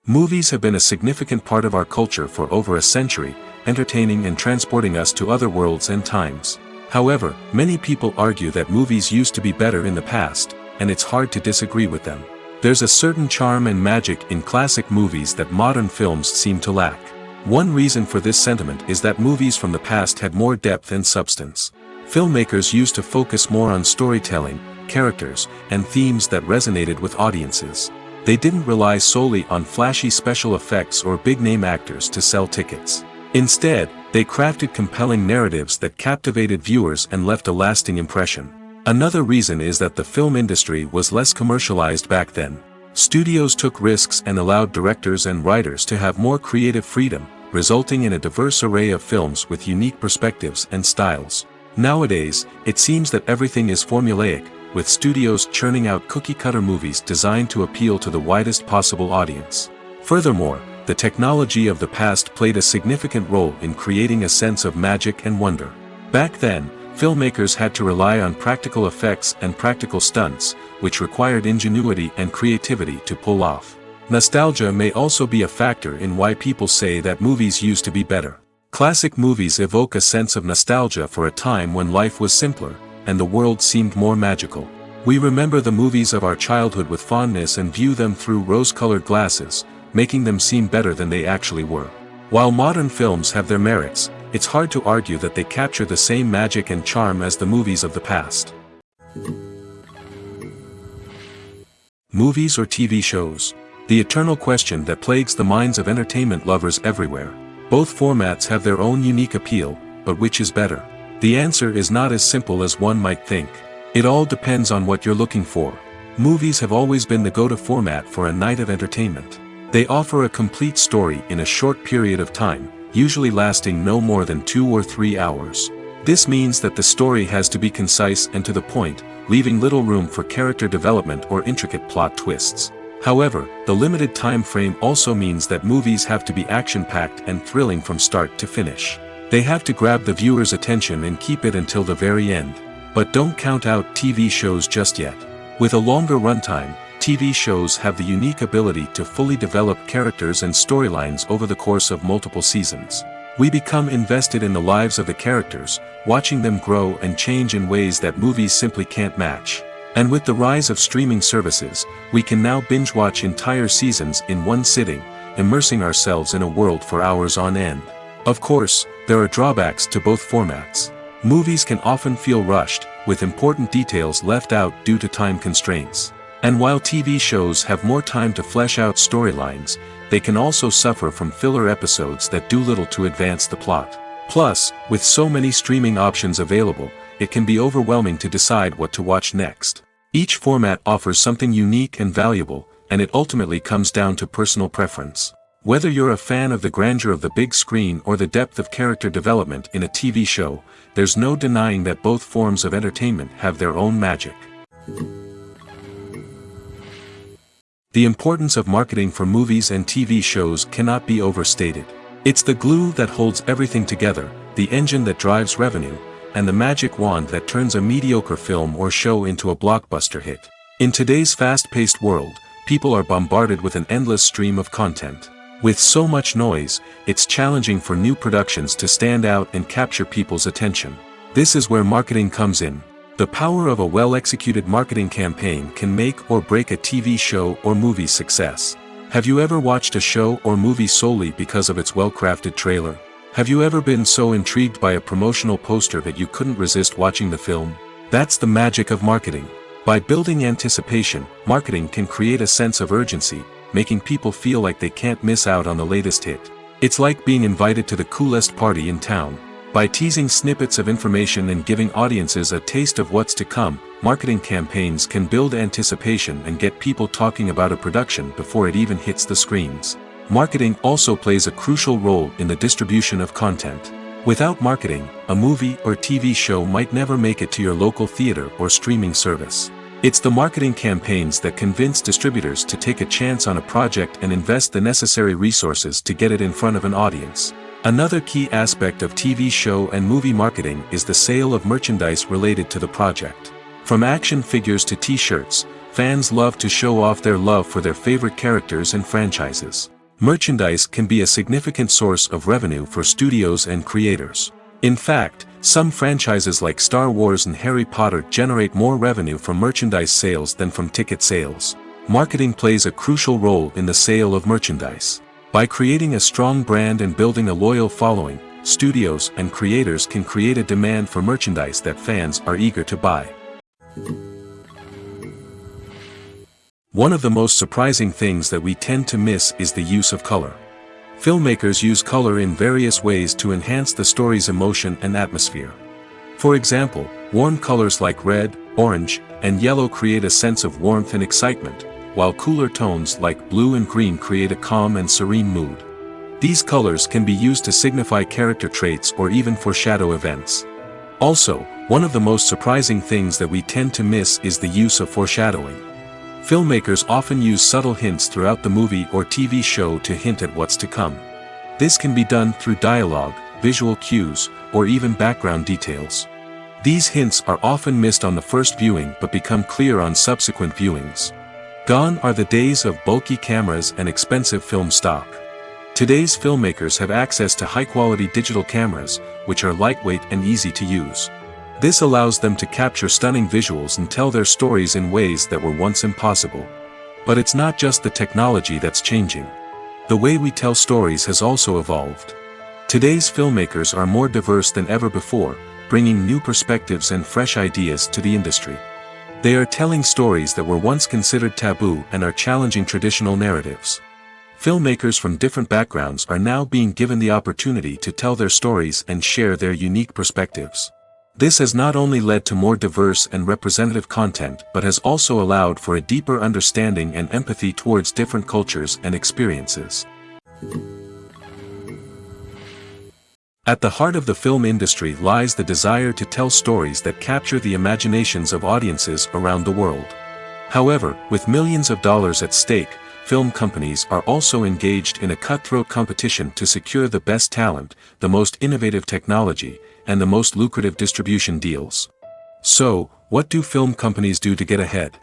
Movies have been a significant part of our culture for over a century, entertaining and transporting us to other worlds and times. However, many people argue that movies used to be better in the past, and it's hard to disagree with them. There's a certain charm and magic in classic movies that modern films seem to lack. One reason for this sentiment is that movies from the past had more depth and substance. Filmmakers used to focus more on storytelling, characters, and themes that resonated with audiences. They didn't rely solely on flashy special effects or big-name actors to sell tickets. Instead, they crafted compelling narratives that captivated viewers and left a lasting impression. Another reason is that the film industry was less commercialized back then. Studios took risks and allowed directors and writers to have more creative freedom, resulting in a diverse array of films with unique perspectives and styles. Nowadays, it seems that everything is formulaic, with studios churning out cookie-cutter movies designed to appeal to the widest possible audience. Furthermore, the technology of the past played a significant role in creating a sense of magic and wonder. Back then, filmmakers had to rely on practical effects and practical stunts, which required ingenuity and creativity to pull off. Nostalgia may also be a factor in why people say that movies used to be better. Classic movies evoke a sense of nostalgia for a time when life was simpler, and the world seemed more magical. We remember the movies of our childhood with fondness and view them through rose-colored glasses, making them seem better than they actually were. While modern films have their merits, it's hard to argue that they capture the same magic and charm as the movies of the past. Movies or TV shows? The eternal question that plagues the minds of entertainment lovers everywhere. Both formats have their own unique appeal, but which is better? The answer is not as simple as one might think. It all depends on what you're looking for. Movies have always been the go-to format for a night of entertainment. They offer a complete story in a short period of time, usually lasting no more than 2 or 3 hours. This means that the story has to be concise and to the point, leaving little room for character development or intricate plot twists. However, the limited time frame also means that movies have to be action-packed and thrilling from start to finish. They have to grab the viewer's attention and keep it until the very end. But don't count out TV shows just yet. With a longer runtime, TV shows have the unique ability to fully develop characters and storylines over the course of multiple seasons. We become invested in the lives of the characters, watching them grow and change in ways that movies simply can't match. And with the rise of streaming services, we can now binge-watch entire seasons in one sitting, immersing ourselves in a world for hours on end. Of course, there are drawbacks to both formats. Movies can often feel rushed, with important details left out due to time constraints. And while TV shows have more time to flesh out storylines, they can also suffer from filler episodes that do little to advance the plot. Plus, with so many streaming options available, it can be overwhelming to decide what to watch next. Each format offers something unique and valuable, and it ultimately comes down to personal preference. Whether you're a fan of the grandeur of the big screen or the depth of character development in a TV show, there's no denying that both forms of entertainment have their own magic. The importance of marketing for movies and TV shows cannot be overstated. It's the glue that holds everything together, the engine that drives revenue, and the magic wand that turns a mediocre film or show into a blockbuster hit. In today's fast-paced world, people are bombarded with an endless stream of content. With so much noise, it's challenging for new productions to stand out and capture people's attention. This is where marketing comes in. The power of a well-executed marketing campaign can make or break a TV show or movie's success. Have you ever watched a show or movie solely because of its well-crafted trailer? Have you ever been so intrigued by a promotional poster that you couldn't resist watching the film? That's the magic of marketing. By building anticipation, marketing can create a sense of urgency, making people feel like they can't miss out on the latest hit. It's like being invited to the coolest party in town. By teasing snippets of information and giving audiences a taste of what's to come, marketing campaigns can build anticipation and get people talking about a production before it even hits the screens. Marketing also plays a crucial role in the distribution of content. Without marketing, a movie or TV show might never make it to your local theater or streaming service. It's the marketing campaigns that convince distributors to take a chance on a project and invest the necessary resources to get it in front of an audience. Another key aspect of TV show and movie marketing is the sale of merchandise related to the project. From action figures to t-shirts, fans love to show off their love for their favorite characters and franchises. Merchandise can be a significant source of revenue for studios and creators. In fact, some franchises like Star Wars and Harry Potter generate more revenue from merchandise sales than from ticket sales. Marketing plays a crucial role in the sale of merchandise. By creating a strong brand and building a loyal following, studios and creators can create a demand for merchandise that fans are eager to buy. One of the most surprising things that we tend to miss is the use of color. Filmmakers use color in various ways to enhance the story's emotion and atmosphere. For example, warm colors like red, orange, and yellow create a sense of warmth and excitement, while cooler tones like blue and green create a calm and serene mood. These colors can be used to signify character traits or even foreshadow events. Also, one of the most surprising things that we tend to miss is the use of foreshadowing. Filmmakers often use subtle hints throughout the movie or TV show to hint at what's to come. This can be done through dialogue, visual cues, or even background details. These hints are often missed on the first viewing but become clear on subsequent viewings. Gone are the days of bulky cameras and expensive film stock. Today's filmmakers have access to high-quality digital cameras, which are lightweight and easy to use. This allows them to capture stunning visuals and tell their stories in ways that were once impossible. But it's not just the technology that's changing. The way we tell stories has also evolved. Today's filmmakers are more diverse than ever before, bringing new perspectives and fresh ideas to the industry. They are telling stories that were once considered taboo and are challenging traditional narratives. Filmmakers from different backgrounds are now being given the opportunity to tell their stories and share their unique perspectives. This has not only led to more diverse and representative content but has also allowed for a deeper understanding and empathy towards different cultures and experiences. At the heart of the film industry lies the desire to tell stories that capture the imaginations of audiences around the world. However, with millions of dollars at stake, film companies are also engaged in a cutthroat competition to secure the best talent, the most innovative technology, and the most lucrative distribution deals. So, what do film companies do to get ahead?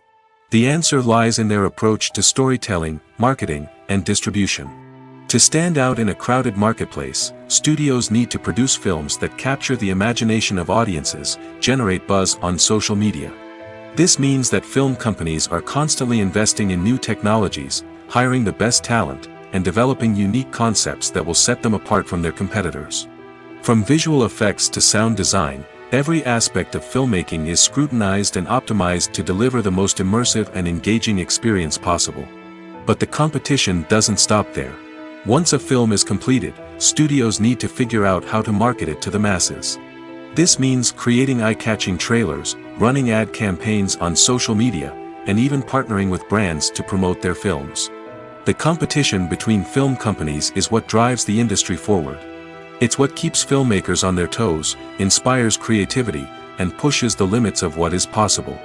The answer lies in their approach to storytelling, marketing, and distribution. To stand out in a crowded marketplace, studios need to produce films that capture the imagination of audiences, generate buzz on social media. This means that film companies are constantly investing in new technologies, hiring the best talent, and developing unique concepts that will set them apart from their competitors. From visual effects to sound design, Every aspect of filmmaking is scrutinized and optimized to deliver the most immersive and engaging experience possible. But the competition doesn't stop there. Once a film is completed, studios need to figure out how to market it to the masses. This means creating eye-catching trailers, running ad campaigns on social media, and even partnering with brands to promote their films. The competition between film companies is what drives the industry forward. It's what keeps filmmakers on their toes, inspires creativity, and pushes the limits of what is possible.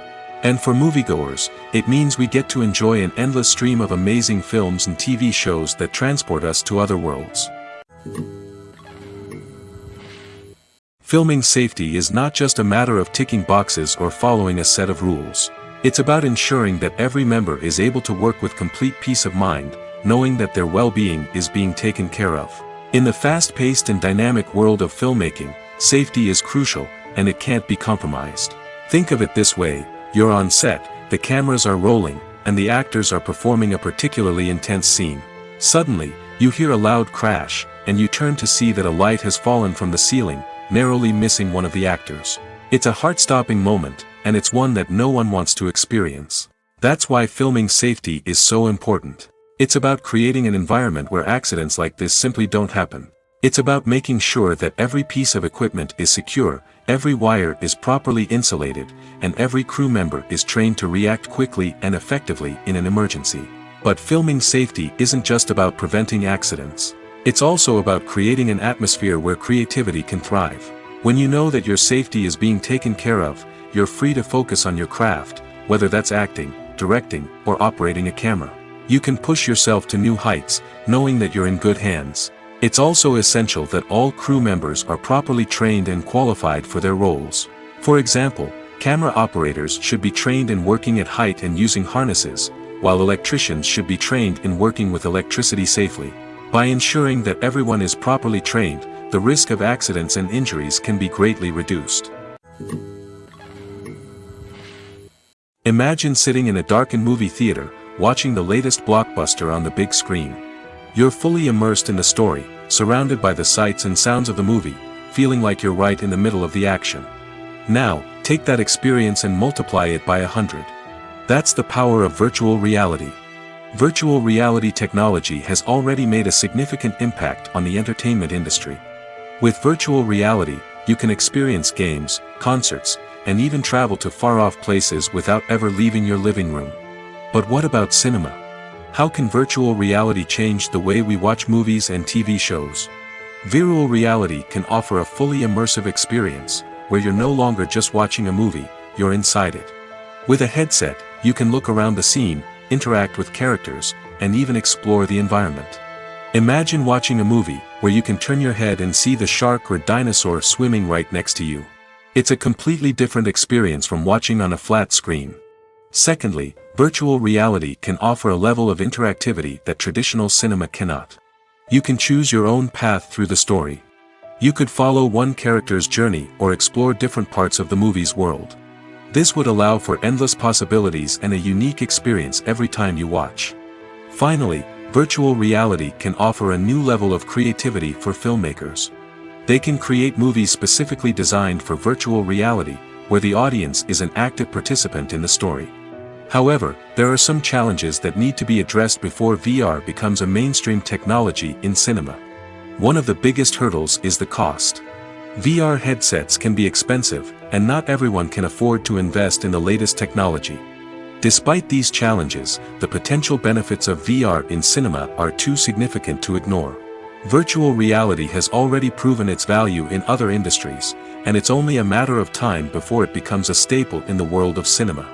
And for moviegoers, it means we get to enjoy an endless stream of amazing films and TV shows that transport us to other worlds. Filming safety is not just a matter of ticking boxes or following a set of rules. It's about ensuring that every member is able to work with complete peace of mind, knowing that their well-being is being taken care of. In the fast-paced and dynamic world of filmmaking, safety is crucial, and it can't be compromised. Think of it this way: you're on set, the cameras are rolling, and the actors are performing a particularly intense scene. Suddenly, you hear a loud crash, and you turn to see that a light has fallen from the ceiling, narrowly missing one of the actors. It's a heart-stopping moment, and it's one that no one wants to experience. That's why filming safety is so important. It's about creating an environment where accidents like this simply don't happen. It's about making sure that every piece of equipment is secure, every wire is properly insulated, and every crew member is trained to react quickly and effectively in an emergency. But filming safety isn't just about preventing accidents. It's also about creating an atmosphere where creativity can thrive. When you know that your safety is being taken care of, you're free to focus on your craft, whether that's acting, directing, or operating a camera. You can push yourself to new heights, knowing that you're in good hands. It's also essential that all crew members are properly trained and qualified for their roles. For example, camera operators should be trained in working at height and using harnesses, while electricians should be trained in working with electricity safely. By ensuring that everyone is properly trained, the risk of accidents and injuries can be greatly reduced. Imagine sitting in a darkened movie theater, watching the latest blockbuster on the big screen. You're fully immersed in the story, surrounded by the sights and sounds of the movie, feeling like you're right in the middle of the action. Now, take that experience and multiply it by 100. That's the power of virtual reality. Virtual reality technology has already made a significant impact on the entertainment industry. With virtual reality, you can experience games, concerts, and even travel to far-off places without ever leaving your living room. But what about cinema? How can virtual reality change the way we watch movies and TV shows? Virtual reality can offer a fully immersive experience, where you're no longer just watching a movie, you're inside it. With a headset, you can look around the scene, interact with characters, and even explore the environment. Imagine watching a movie where you can turn your head and see the shark or dinosaur swimming right next to you. It's a completely different experience from watching on a flat screen. Secondly, virtual reality can offer a level of interactivity that traditional cinema cannot. You can choose your own path through the story. You could follow one character's journey or explore different parts of the movie's world. This would allow for endless possibilities and a unique experience every time you watch. Finally, virtual reality can offer a new level of creativity for filmmakers. They can create movies specifically designed for virtual reality, where the audience is an active participant in the story. However, there are some challenges that need to be addressed before VR becomes a mainstream technology in cinema. One of the biggest hurdles is the cost. VR headsets can be expensive, and not everyone can afford to invest in the latest technology. Despite these challenges, the potential benefits of VR in cinema are too significant to ignore. Virtual reality has already proven its value in other industries, and it's only a matter of time before it becomes a staple in the world of cinema.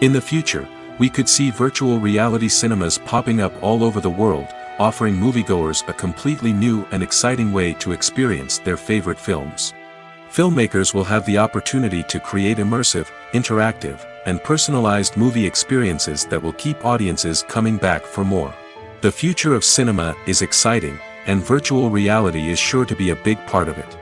In the future, we could see virtual reality cinemas popping up all over the world, offering moviegoers a completely new and exciting way to experience their favorite films. Filmmakers will have the opportunity to create immersive, interactive, and personalized movie experiences that will keep audiences coming back for more. The future of cinema is exciting, and virtual reality is sure to be a big part of it.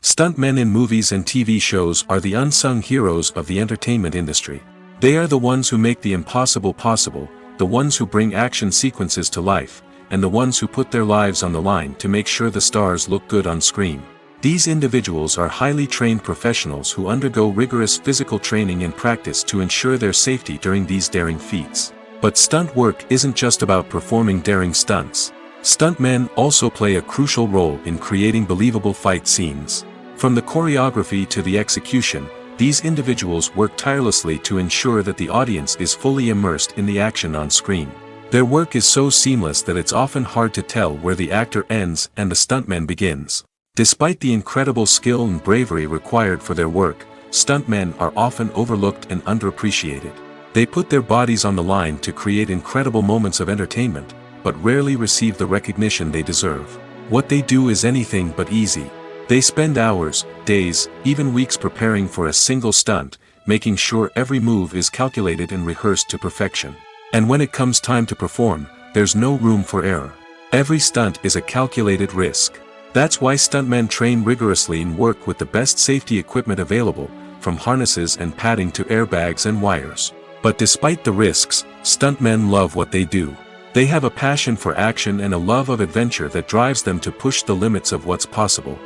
Stuntmen in movies and TV shows are the unsung heroes of the entertainment industry. They are the ones who make the impossible possible, the ones who bring action sequences to life, and the ones who put their lives on the line to make sure the stars look good on screen. These individuals are highly trained professionals who undergo rigorous physical training and practice to ensure their safety during these daring feats. But stunt work isn't just about performing daring stunts. Stuntmen also play a crucial role in creating believable fight scenes. From the choreography to the execution, these individuals work tirelessly to ensure that the audience is fully immersed in the action on screen. Their work is so seamless that it's often hard to tell where the actor ends and the stuntman begins. Despite the incredible skill and bravery required for their work, stuntmen are often overlooked and underappreciated. They put their bodies on the line to create incredible moments of entertainment, but rarely receive the recognition they deserve. What they do is anything but easy. They spend hours, days, even weeks preparing for a single stunt, making sure every move is calculated and rehearsed to perfection. And when it comes time to perform, there's no room for error. Every stunt is a calculated risk. That's why stuntmen train rigorously and work with the best safety equipment available, from harnesses and padding to airbags and wires. But despite the risks, stuntmen love what they do. They have a passion for action and a love of adventure that drives them to push the limits of what's possible.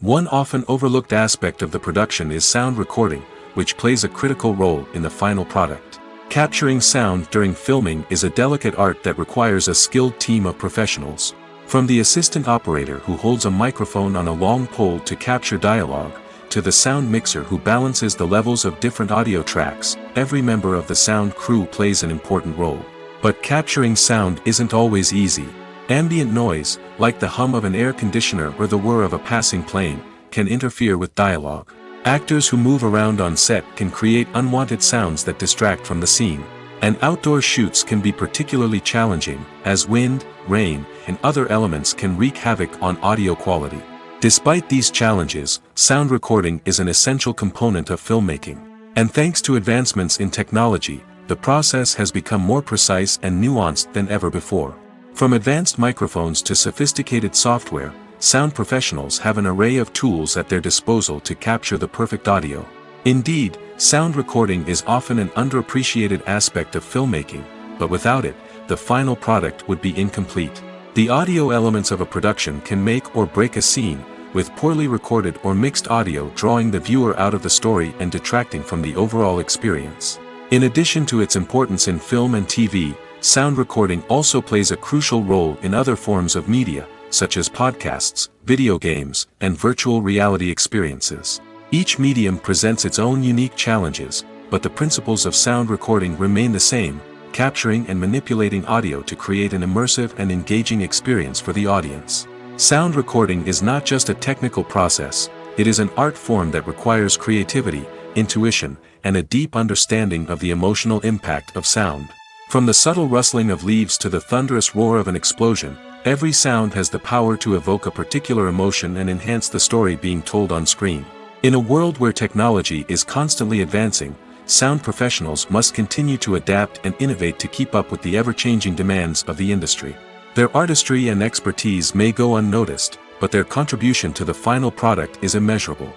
One often overlooked aspect of the production is sound recording, which plays a critical role in the final product. Capturing sound during filming is a delicate art that requires a skilled team of professionals. From the assistant operator who holds a microphone on a long pole to capture dialogue, to the sound mixer who balances the levels of different audio tracks, every member of the sound crew plays an important role. But capturing sound isn't always easy. Ambient noise, like the hum of an air conditioner or the whir of a passing plane, can interfere with dialogue. Actors who move around on set can create unwanted sounds that distract from the scene. And outdoor shoots can be particularly challenging, as wind, rain, and other elements can wreak havoc on audio quality. Despite these challenges, sound recording is an essential component of filmmaking. And thanks to advancements in technology, the process has become more precise and nuanced than ever before. From advanced microphones to sophisticated software, sound professionals have an array of tools at their disposal to capture the perfect audio. Indeed, sound recording is often an underappreciated aspect of filmmaking, but without it, the final product would be incomplete. The audio elements of a production can make or break a scene, with poorly recorded or mixed audio drawing the viewer out of the story and detracting from the overall experience. In addition to its importance in film and TV, sound recording also plays a crucial role in other forms of media, such as podcasts, video games, and virtual reality experiences. Each medium presents its own unique challenges, but the principles of sound recording remain the same, capturing and manipulating audio to create an immersive and engaging experience for the audience. Sound recording is not just a technical process, it is an art form that requires creativity, intuition, and a deep understanding of the emotional impact of sound. From the subtle rustling of leaves to the thunderous roar of an explosion, every sound has the power to evoke a particular emotion and enhance the story being told on screen. In a world where technology is constantly advancing, sound professionals must continue to adapt and innovate to keep up with the ever-changing demands of the industry. Their artistry and expertise may go unnoticed, but their contribution to the final product is immeasurable.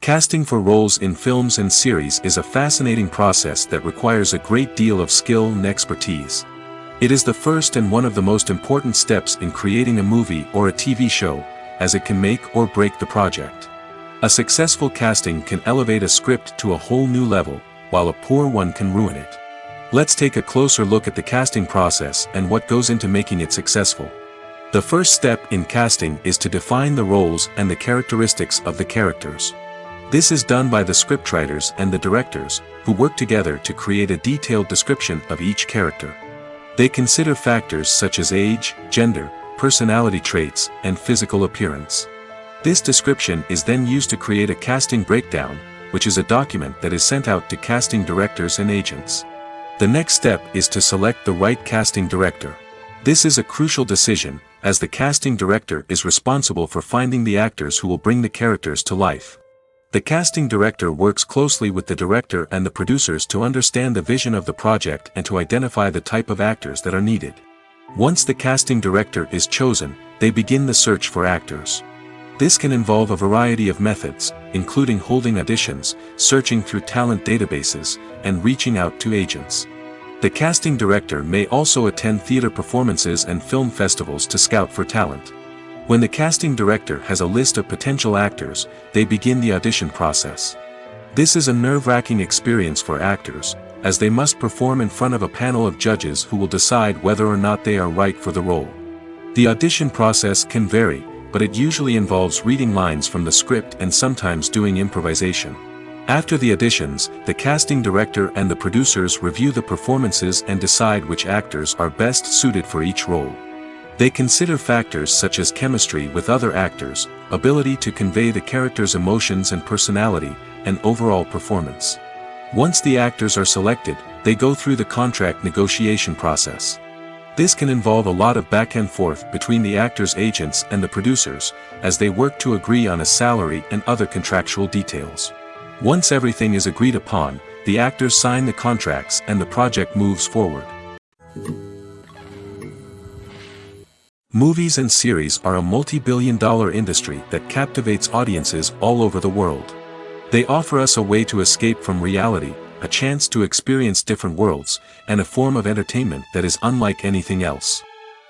Casting for roles in films and series is a fascinating process that requires a great deal of skill and expertise. It is the first and one of the most important steps in creating a movie or a TV show, as it can make or break the project. A successful casting can elevate a script to a whole new level, while a poor one can ruin it. Let's take a closer look at the casting process and what goes into making it successful. The first step in casting is to define the roles and the characteristics of the characters. This is done by the scriptwriters and the directors, who work together to create a detailed description of each character. They consider factors such as age, gender, personality traits, and physical appearance. This description is then used to create a casting breakdown, which is a document that is sent out to casting directors and agents. The next step is to select the right casting director. This is a crucial decision, as the casting director is responsible for finding the actors who will bring the characters to life. The casting director works closely with the director and the producers to understand the vision of the project and to identify the type of actors that are needed. Once the casting director is chosen, they begin the search for actors. This can involve a variety of methods, including holding auditions, searching through talent databases, and reaching out to agents. The casting director may also attend theater performances and film festivals to scout for talent. When the casting director has a list of potential actors, they begin the audition process. This is a nerve-wracking experience for actors, as they must perform in front of a panel of judges who will decide whether or not they are right for the role. The audition process can vary, but it usually involves reading lines from the script and sometimes doing improvisation. After the auditions, the casting director and the producers review the performances and decide which actors are best suited for each role. They consider factors such as chemistry with other actors, ability to convey the character's emotions and personality, and overall performance. Once the actors are selected, they go through the contract negotiation process. This can involve a lot of back and forth between the actors' agents and the producers, as they work to agree on a salary and other contractual details. Once everything is agreed upon, the actors sign the contracts and the project moves forward. Movies and series are a multi-billion-dollar industry that captivates audiences all over the world. They offer us a way to escape from reality, a chance to experience different worlds, and a form of entertainment that is unlike anything else.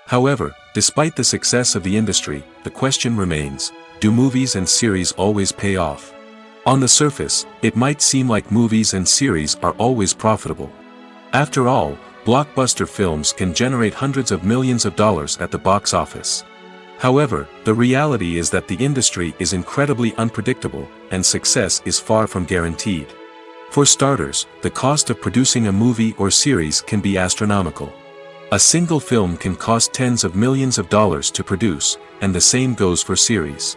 However, despite the success of the industry, the question remains, do movies and series always pay off? On the surface, it might seem like movies and series are always profitable. After all, blockbuster films can generate hundreds of millions of dollars at the box office. However, the reality is that the industry is incredibly unpredictable, and success is far from guaranteed. For starters, the cost of producing a movie or series can be astronomical. A single film can cost tens of millions of dollars to produce, and the same goes for series.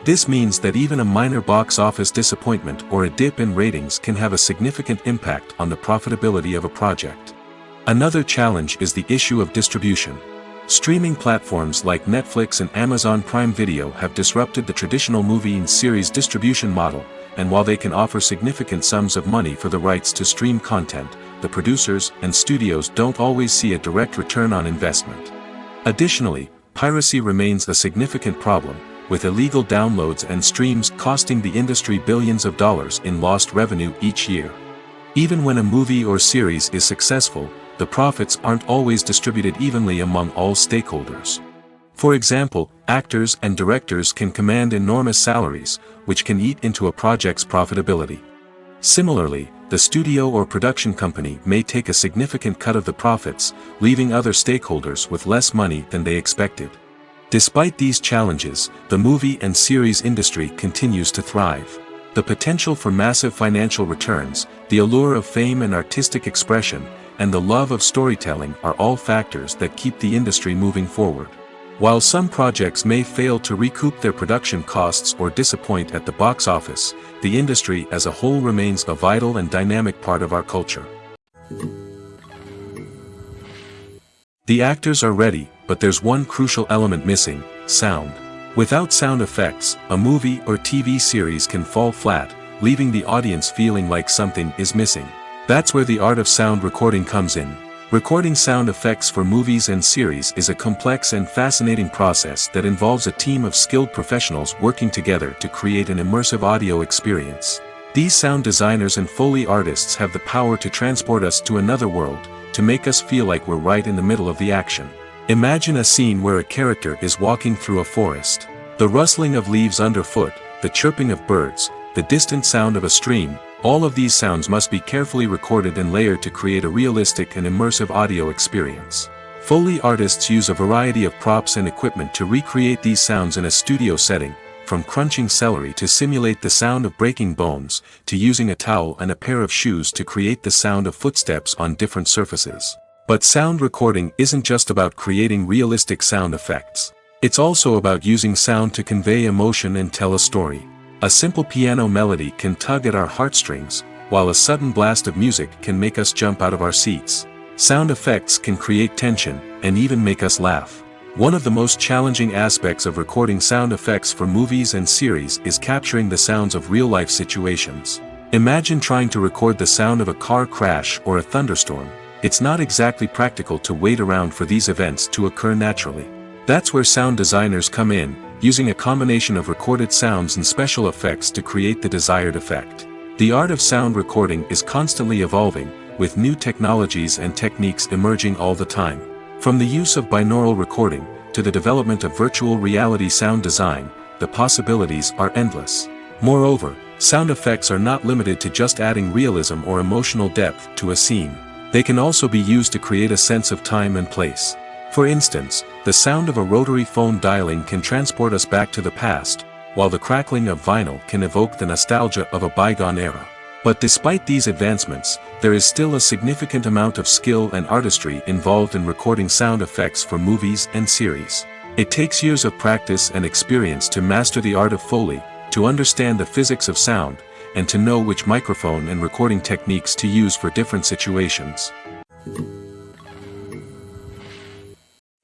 This means that even a minor box office disappointment or a dip in ratings can have a significant impact on the profitability of a project. Another challenge is the issue of distribution. Streaming platforms like Netflix and Amazon Prime Video have disrupted the traditional movie and series distribution model, and while they can offer significant sums of money for the rights to stream content, the producers and studios don't always see a direct return on investment. Additionally, piracy remains a significant problem, with illegal downloads and streams costing the industry billions of dollars in lost revenue each year. Even when a movie or series is successful, the profits aren't always distributed evenly among all stakeholders. For example, actors and directors can command enormous salaries, which can eat into a project's profitability. Similarly, the studio or production company may take a significant cut of the profits, leaving other stakeholders with less money than they expected. Despite these challenges, the movie and series industry continues to thrive. The potential for massive financial returns, the allure of fame and artistic expression, and the love of storytelling are all factors that keep the industry moving forward. While some projects may fail to recoup their production costs or disappoint at the box office, the industry as a whole remains a vital and dynamic part of our culture. The actors are ready, but there's one crucial element missing: sound. Without sound effects, a movie or TV series can fall flat, leaving the audience feeling like something is missing. That's where the art of sound recording comes in. Recording sound effects for movies and series is a complex and fascinating process that involves a team of skilled professionals working together to create an immersive audio experience. These sound designers and Foley artists have the power to transport us to another world, to make us feel like we're right in the middle of the action. Imagine a scene where a character is walking through a forest. The rustling of leaves underfoot, the chirping of birds, the distant sound of a stream, all of these sounds must be carefully recorded and layered to create a realistic and immersive audio experience. Foley artists use a variety of props and equipment to recreate these sounds in a studio setting, from crunching celery to simulate the sound of breaking bones, to using a towel and a pair of shoes to create the sound of footsteps on different surfaces. But sound recording isn't just about creating realistic sound effects. It's also about using sound to convey emotion and tell a story. A simple piano melody can tug at our heartstrings, while a sudden blast of music can make us jump out of our seats. Sound effects can create tension, and even make us laugh. One of the most challenging aspects of recording sound effects for movies and series is capturing the sounds of real-life situations. Imagine trying to record the sound of a car crash or a thunderstorm. It's not exactly practical to wait around for these events to occur naturally. That's where sound designers come in, using a combination of recorded sounds and special effects to create the desired effect. The art of sound recording is constantly evolving, with new technologies and techniques emerging all the time. From the use of binaural recording, to the development of virtual reality sound design, the possibilities are endless. Moreover, sound effects are not limited to just adding realism or emotional depth to a scene. They can also be used to create a sense of time and place. For instance, the sound of a rotary phone dialing can transport us back to the past, while the crackling of vinyl can evoke the nostalgia of a bygone era. But despite these advancements, there is still a significant amount of skill and artistry involved in recording sound effects for movies and series. It takes years of practice and experience to master the art of Foley, to understand the physics of sound, and to know which microphone and recording techniques to use for different situations.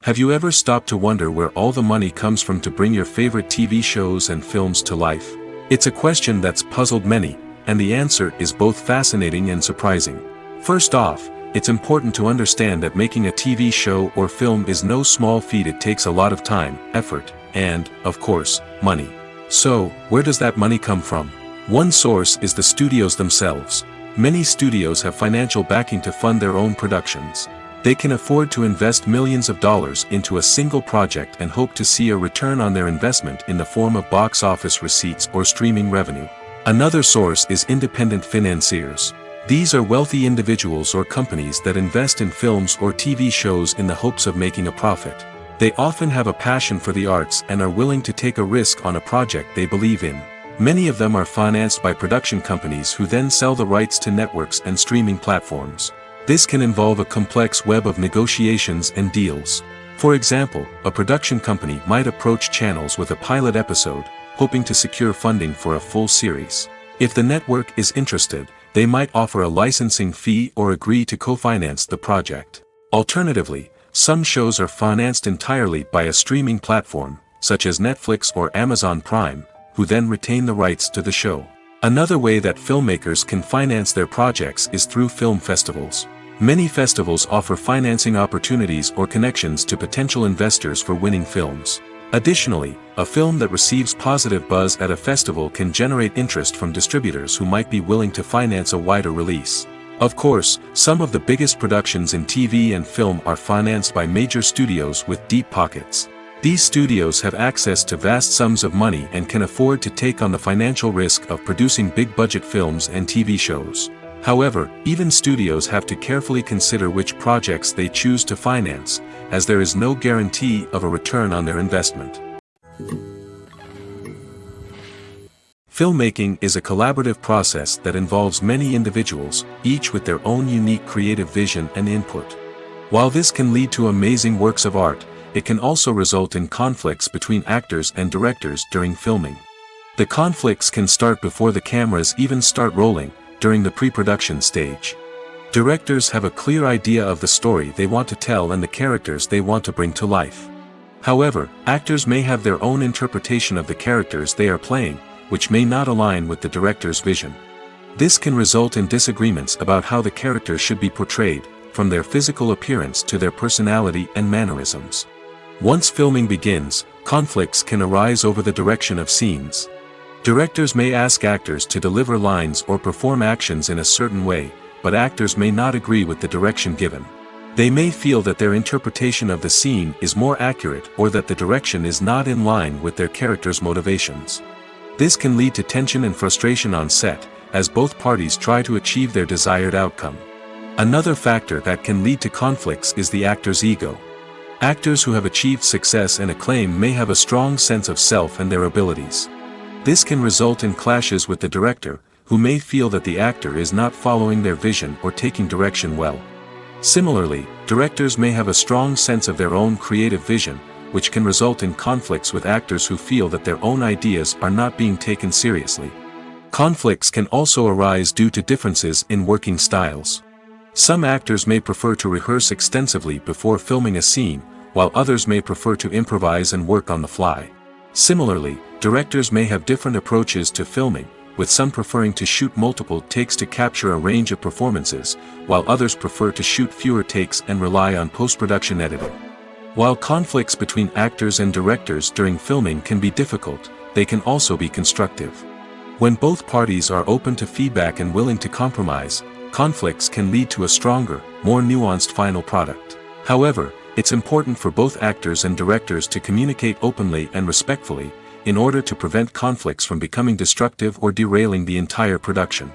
Have you ever stopped to wonder where all the money comes from to bring your favorite TV shows and films to life? It's a question that's puzzled many, and the answer is both fascinating and surprising. First off, it's important to understand that making a TV show or film is no small feat. It takes a lot of time, effort, and, of course, money. So, where does that money come from? One source is the studios themselves. Many studios have financial backing to fund their own productions. They can afford to invest millions of dollars into a single project and hope to see a return on their investment in the form of box office receipts or streaming revenue. Another source is independent financiers. These are wealthy individuals or companies that invest in films or TV shows in the hopes of making a profit. They often have a passion for the arts and are willing to take a risk on a project they believe in. Many of them are financed by production companies who then sell the rights to networks and streaming platforms. This can involve a complex web of negotiations and deals. For example, a production company might approach channels with a pilot episode, hoping to secure funding for a full series. If the network is interested, they might offer a licensing fee or agree to co-finance the project. Alternatively, some shows are financed entirely by a streaming platform, such as Netflix or Amazon Prime, who then retain the rights to the show. Another way that filmmakers can finance their projects is through film festivals. Many festivals offer financing opportunities or connections to potential investors for winning films. Additionally, a film that receives positive buzz at a festival can generate interest from distributors who might be willing to finance a wider release. Of course, some of the biggest productions in TV and film are financed by major studios with deep pockets. These studios have access to vast sums of money and can afford to take on the financial risk of producing big-budget films and TV shows. However, even studios have to carefully consider which projects they choose to finance, as there is no guarantee of a return on their investment. Filmmaking is a collaborative process that involves many individuals, each with their own unique creative vision and input. While this can lead to amazing works of art, it can also result in conflicts between actors and directors during filming. The conflicts can start before the cameras even start rolling, during the pre-production stage. Directors have a clear idea of the story they want to tell and the characters they want to bring to life. However, actors may have their own interpretation of the characters they are playing, which may not align with the director's vision. This can result in disagreements about how the characters should be portrayed, from their physical appearance to their personality and mannerisms. Once filming begins, conflicts can arise over the direction of scenes. Directors may ask actors to deliver lines or perform actions in a certain way, but actors may not agree with the direction given. They may feel that their interpretation of the scene is more accurate or that the direction is not in line with their character's motivations. This can lead to tension and frustration on set, as both parties try to achieve their desired outcome. Another factor that can lead to conflicts is the actor's ego. Actors who have achieved success and acclaim may have a strong sense of self and their abilities. This can result in clashes with the director, who may feel that the actor is not following their vision or taking direction well. Similarly, directors may have a strong sense of their own creative vision, which can result in conflicts with actors who feel that their own ideas are not being taken seriously. Conflicts can also arise due to differences in working styles. Some actors may prefer to rehearse extensively before filming a scene, while others may prefer to improvise and work on the fly. Similarly, directors may have different approaches to filming, with some preferring to shoot multiple takes to capture a range of performances, while others prefer to shoot fewer takes and rely on post-production editing. While conflicts between actors and directors during filming can be difficult, they can also be constructive. When both parties are open to feedback and willing to compromise, conflicts can lead to a stronger, more nuanced final product. However, it's important for both actors and directors to communicate openly and respectfully, in order to prevent conflicts from becoming destructive or derailing the entire production.